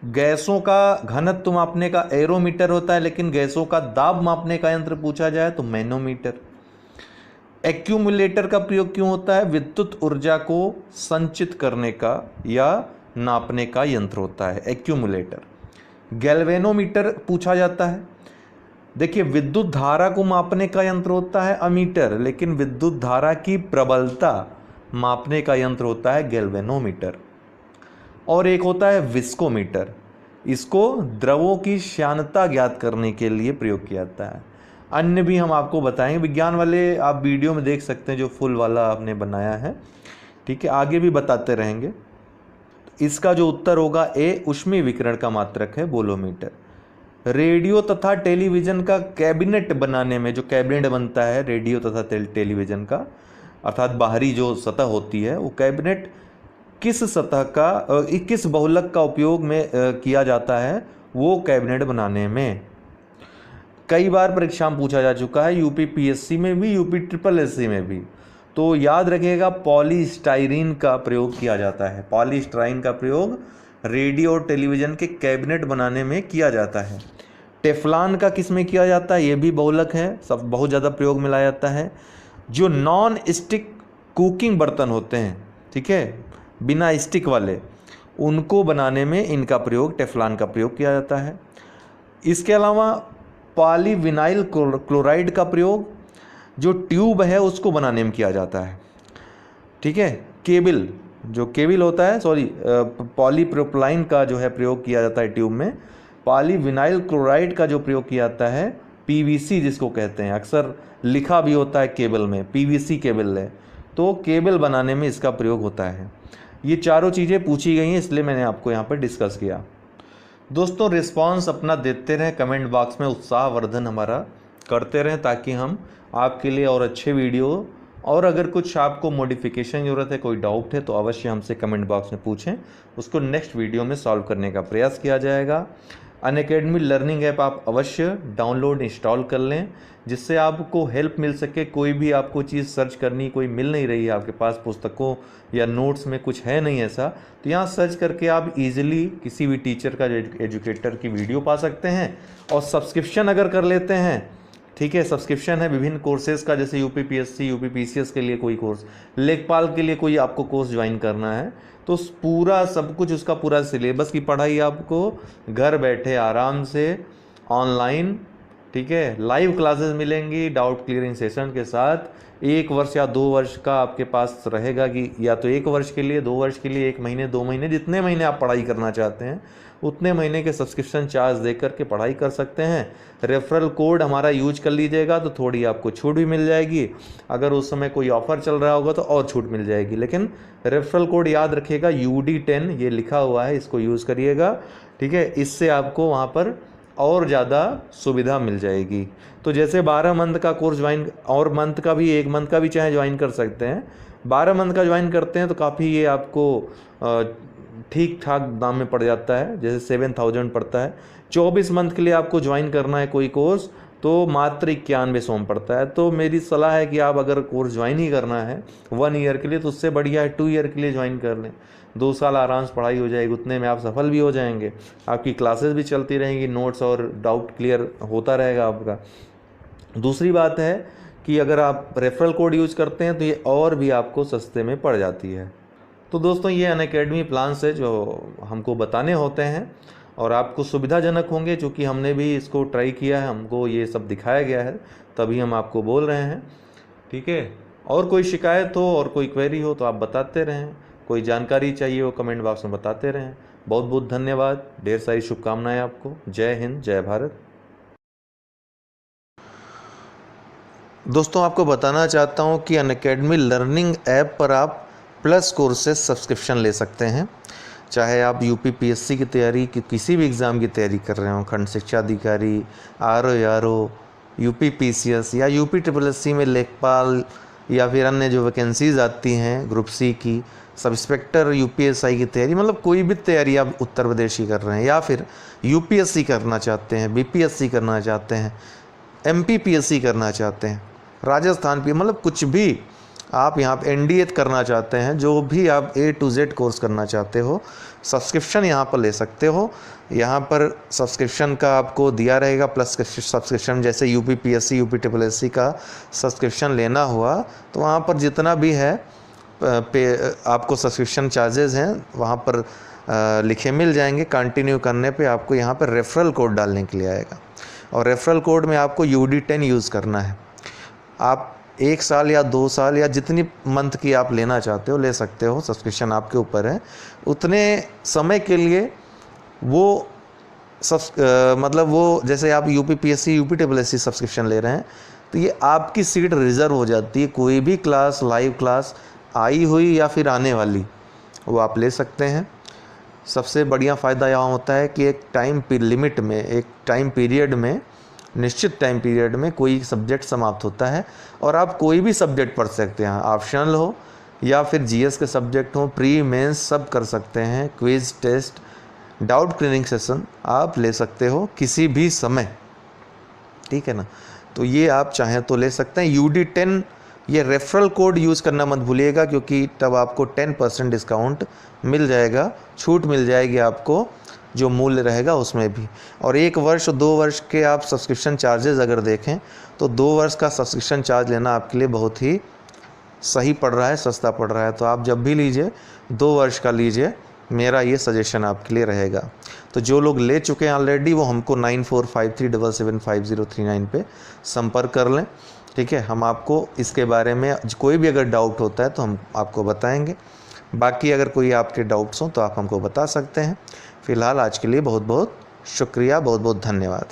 गैसों का घनत्व मापने का एरोमीटर होता है, लेकिन गैसों का दाब मापने का यंत्र पूछा जाए तो मैनोमीटर। एक्यूमुलेटर का प्रयोग क्यों होता है? विद्युत ऊर्जा को संचित करने का या नापने का यंत्र होता है एक्यूमुलेटर। गैल्वेनोमीटर पूछा जाता है। देखिए विद्युत धारा को मापने का यंत्र होता है अमीटर, लेकिन विद्युत धारा की प्रबलता मापने का यंत्र होता है गैल्वेनोमीटर। और एक होता है विस्कोमीटर, इसको द्रवों की श्यानता ज्ञात करने के लिए प्रयोग किया जाता है। अन्य भी हम आपको बताएंगे, विज्ञान वाले आप वीडियो में देख सकते हैं जो फुल वाला आपने बनाया है, ठीक है, आगे भी बताते रहेंगे। इसका जो उत्तर होगा ए, ऊष्मीय विकिरण का मात्रक है बोलोमीटर। रेडियो तथा टेलीविजन का कैबिनेट बनाने में, जो कैबिनेट बनता है रेडियो तथा टेलीविजन का, अर्थात बाहरी जो सतह होती है, वो कैबिनेट किस सतह का, किस बहुलक का उपयोग में किया जाता है वो कैबिनेट बनाने में। कई बार परीक्षा में पूछा जा चुका है, यूपी पीएससी में भी, यूपी ट्रिपल एससी में भी। तो याद रखिएगा पॉलीस्टाइरीन का प्रयोग किया जाता है। पॉलीस्टाइरीन का प्रयोग रेडियो और टेलीविजन के कैबिनेट बनाने में किया जाता है। टेफ्लॉन का किस में किया जाता है? ये भी बहुलक है, सब बहुत ज़्यादा प्रयोग में लाया जाता है। जो नॉन स्टिक कुकिंग बर्तन होते हैं, ठीक है, बिना स्टिक वाले, उनको बनाने में इनका प्रयोग, टेफ्लॉन का प्रयोग किया जाता है। इसके अलावा पॉलीविनाइल क्लोराइड का प्रयोग जो ट्यूब है उसको बनाने में किया जाता है, ठीक है। केबल, जो केबल होता है, पॉलीप्रोपिलीन का जो है प्रयोग किया जाता है ट्यूब में। पॉलीविनाइल क्लोराइड का जो प्रयोग किया जाता है पीवीसी जिसको कहते हैं, अक्सर लिखा भी होता है केबल में पीवीसी केबल है, तो केबल बनाने में इसका प्रयोग होता है। ये चारों चीज़ें पूछी गई हैं, इसलिए मैंने आपको यहाँ पर डिस्कस किया। दोस्तों रिस्पांस अपना देते रहें, कमेंट बॉक्स में उत्साहवर्धन हमारा करते रहें, ताकि हम आपके लिए और अच्छे वीडियो, और अगर कुछ आपको मॉडिफिकेशन की ज़रूरत है, कोई डाउट है, तो अवश्य हमसे कमेंट बॉक्स में पूछें, उसको नेक्स्ट वीडियो में सॉल्व करने का प्रयास किया जाएगा। अनअकैडमी लर्निंग ऐप आप अवश्य डाउनलोड इंस्टॉल कर लें, जिससे आपको हेल्प मिल सके। कोई भी आपको चीज़ सर्च करनी, कोई मिल नहीं रही है आपके पास, पुस्तकों या नोट्स में कुछ है नहीं ऐसा, तो यहाँ सर्च करके आप इजीली किसी भी टीचर का, एजुकेटर की वीडियो पा सकते हैं। और सब्सक्रिप्शन अगर कर लेते हैं, ठीक है, सब्सक्रिप्शन है विभिन्न कोर्सेज़ का, जैसे यूपी पीएससी, यूपी पीसीएस के लिए कोई कोर्स, लेखपाल के लिए कोई आपको कोर्स ज्वाइन करना है, तो पूरा सब कुछ, उसका पूरा सिलेबस की पढ़ाई आपको घर बैठे आराम से ऑनलाइन, ठीक है, लाइव क्लासेस मिलेंगी डाउट क्लियरिंग सेशन के साथ। 1 वर्ष या 2 वर्ष का आपके पास रहेगा, कि या तो 1 वर्ष के लिए, 2 वर्ष के लिए, 1 महीने, 2 महीने, जितने महीने आप पढ़ाई करना चाहते हैं उतने महीने के सब्सक्रिप्शन चार्ज दे करके पढ़ाई कर सकते हैं। रेफरल कोड हमारा यूज कर लीजिएगा तो थोड़ी आपको छूट भी मिल जाएगी। अगर उस समय कोई ऑफर चल रहा होगा तो और छूट मिल जाएगी, लेकिन रेफरल कोड याद रखिएगा UD10 ये लिखा हुआ है, इसको यूज़ करिएगा, ठीक है। इससे आपको वहाँ पर और ज़्यादा सुविधा मिल जाएगी। तो जैसे 12 मंथ का कोर्स ज्वाइन, और मंथ का भी, 1 मंथ का भी चाहे ज्वाइन कर सकते हैं। 12 मंथ का ज्वाइन करते हैं तो काफ़ी ये आपको ठीक ठाक दाम में पड़ जाता है, जैसे 7000 पड़ता है। 24 मंथ के लिए आपको ज्वाइन करना है कोई कोर्स तो मात्र 9100 में पड़ता है। तो मेरी सलाह है कि आप अगर कोर्स ज्वाइन ही करना है 1 ईयर के लिए, तो उससे बढ़िया है 2 ईयर के लिए ज्वाइन कर लें। 2 साल आराम से पढ़ाई हो जाएगी, उतने में आप सफल भी हो जाएंगे। आपकी क्लासेस भी चलती रहेंगी, नोट्स और डाउट क्लियर होता रहेगा आपका। दूसरी बात है कि अगर आप रेफरल कोड यूज करते हैं तो ये और भी आपको सस्ते में पड़ जाती है। तो दोस्तों ये अनअकैडमी प्लान्स है जो हमको बताने होते हैं और आपको सुविधाजनक होंगे, क्योंकि हमने भी इसको ट्राई किया है, हमको ये सब दिखाया गया है, तभी हम आपको बोल रहे हैं। ठीक है, और कोई शिकायत हो और कोई क्वेरी हो तो आप बताते रहें, कोई जानकारी चाहिए हो कमेंट बॉक्स में बताते रहें। बहुत बहुत धन्यवाद, ढेर सारी शुभकामनाएं आपको। जय हिंद, जय भारत। दोस्तों आपको बताना चाहता हूं कि अनअकैडमी लर्निंग ऐप पर आप प्लस कोर्सेज सब्सक्रिप्शन ले सकते हैं। चाहे आप यूपी पीएससी की तैयारी की किसी भी एग्ज़ाम की तैयारी कर रहे हो, खंड शिक्षा अधिकारी, आरओ, यूपी पीसीएस या यूपी ट्रिपल में लेखपाल या फिर अन्य जो वैकेंसीज़ आती हैं ग्रुप सी की, सब इंस्पेक्टर यूपीएसआई की तैयारी, मतलब कोई भी तैयारी आप उत्तर प्रदेश की कर रहे हैं या फिर यूपीएससी करना चाहते हैं, बीपीएससी करना चाहते हैं, एमपीपीएससी करना चाहते हैं, राजस्थान भी, मतलब कुछ भी आप यहाँ पे एनडीए करना चाहते हैं, जो भी आप A to Z कोर्स करना चाहते हो, सब्सक्रिप्शन यहाँ पर ले सकते हो। यहाँ पर सब्सक्रिप्शन का आपको दिया रहेगा प्लस सब्सक्रिप्शन, जैसे UP PSC, UP triple SC का सब्सक्रिप्शन लेना हुआ तो वहाँ पर जितना भी है आपको सब्सक्रिप्शन चार्जेस हैं वहाँ पर लिखे मिल जाएंगे। कंटिन्यू करने पे आपको यहाँ पर रेफरल कोड डालने के लिए आएगा और रेफरल कोड में आपको UD10 यूज़ करना है। आप 1 साल या 2 साल या जितनी मंथ की आप लेना चाहते हो ले सकते हो, सब्सक्रिप्शन आपके ऊपर है। उतने समय के लिए वो मतलब वो जैसे आप UP PSC, UP triple SC subscription ले रहे हैं तो ये आपकी सीट रिज़र्व हो जाती है। कोई भी क्लास, लाइव क्लास आई हुई या फिर आने वाली, वो आप ले सकते हैं। सबसे बढ़िया फ़ायदा यहाँ होता है कि एक टाइम लिमिट में, एक टाइम पीरियड में, निश्चित टाइम पीरियड में कोई सब्जेक्ट समाप्त होता है और आप कोई भी सब्जेक्ट पढ़ सकते हैं, ऑप्शनल हो या फिर जीएस के सब्जेक्ट हो, प्री मेंस सब कर सकते हैं। Quiz, test, doubt clearing session आप ले सकते हो किसी भी समय, ठीक है ना। तो ये आप चाहें तो ले सकते हैं। UD10 ये रेफरल कोड यूज़ करना मत भूलिएगा, क्योंकि तब आपको 10% डिस्काउंट मिल जाएगा, छूट मिल जाएगी आपको जो मूल्य रहेगा उसमें भी। और 1 वर्ष 2 वर्ष के आप सब्सक्रिप्शन चार्जेस अगर देखें तो 2 वर्ष का सब्सक्रिप्शन चार्ज लेना आपके लिए बहुत ही सही पड़ रहा है, सस्ता पड़ रहा है। तो आप जब भी लीजिए 2 वर्ष का लीजिए, मेरा ये सजेशन आपके लिए रहेगा। तो जो लोग ले चुके हैं ऑलरेडी वो हमको 9453775039 पे संपर्क कर लें, ठीक है। हम आपको इसके बारे में कोई भी अगर डाउट होता है तो हम आपको बताएंगे। बाकी अगर कोई आपके डाउट्स हों तो आप हमको बता सकते हैं। फ़िलहाल आज के लिए बहुत बहुत शुक्रिया, बहुत बहुत धन्यवाद।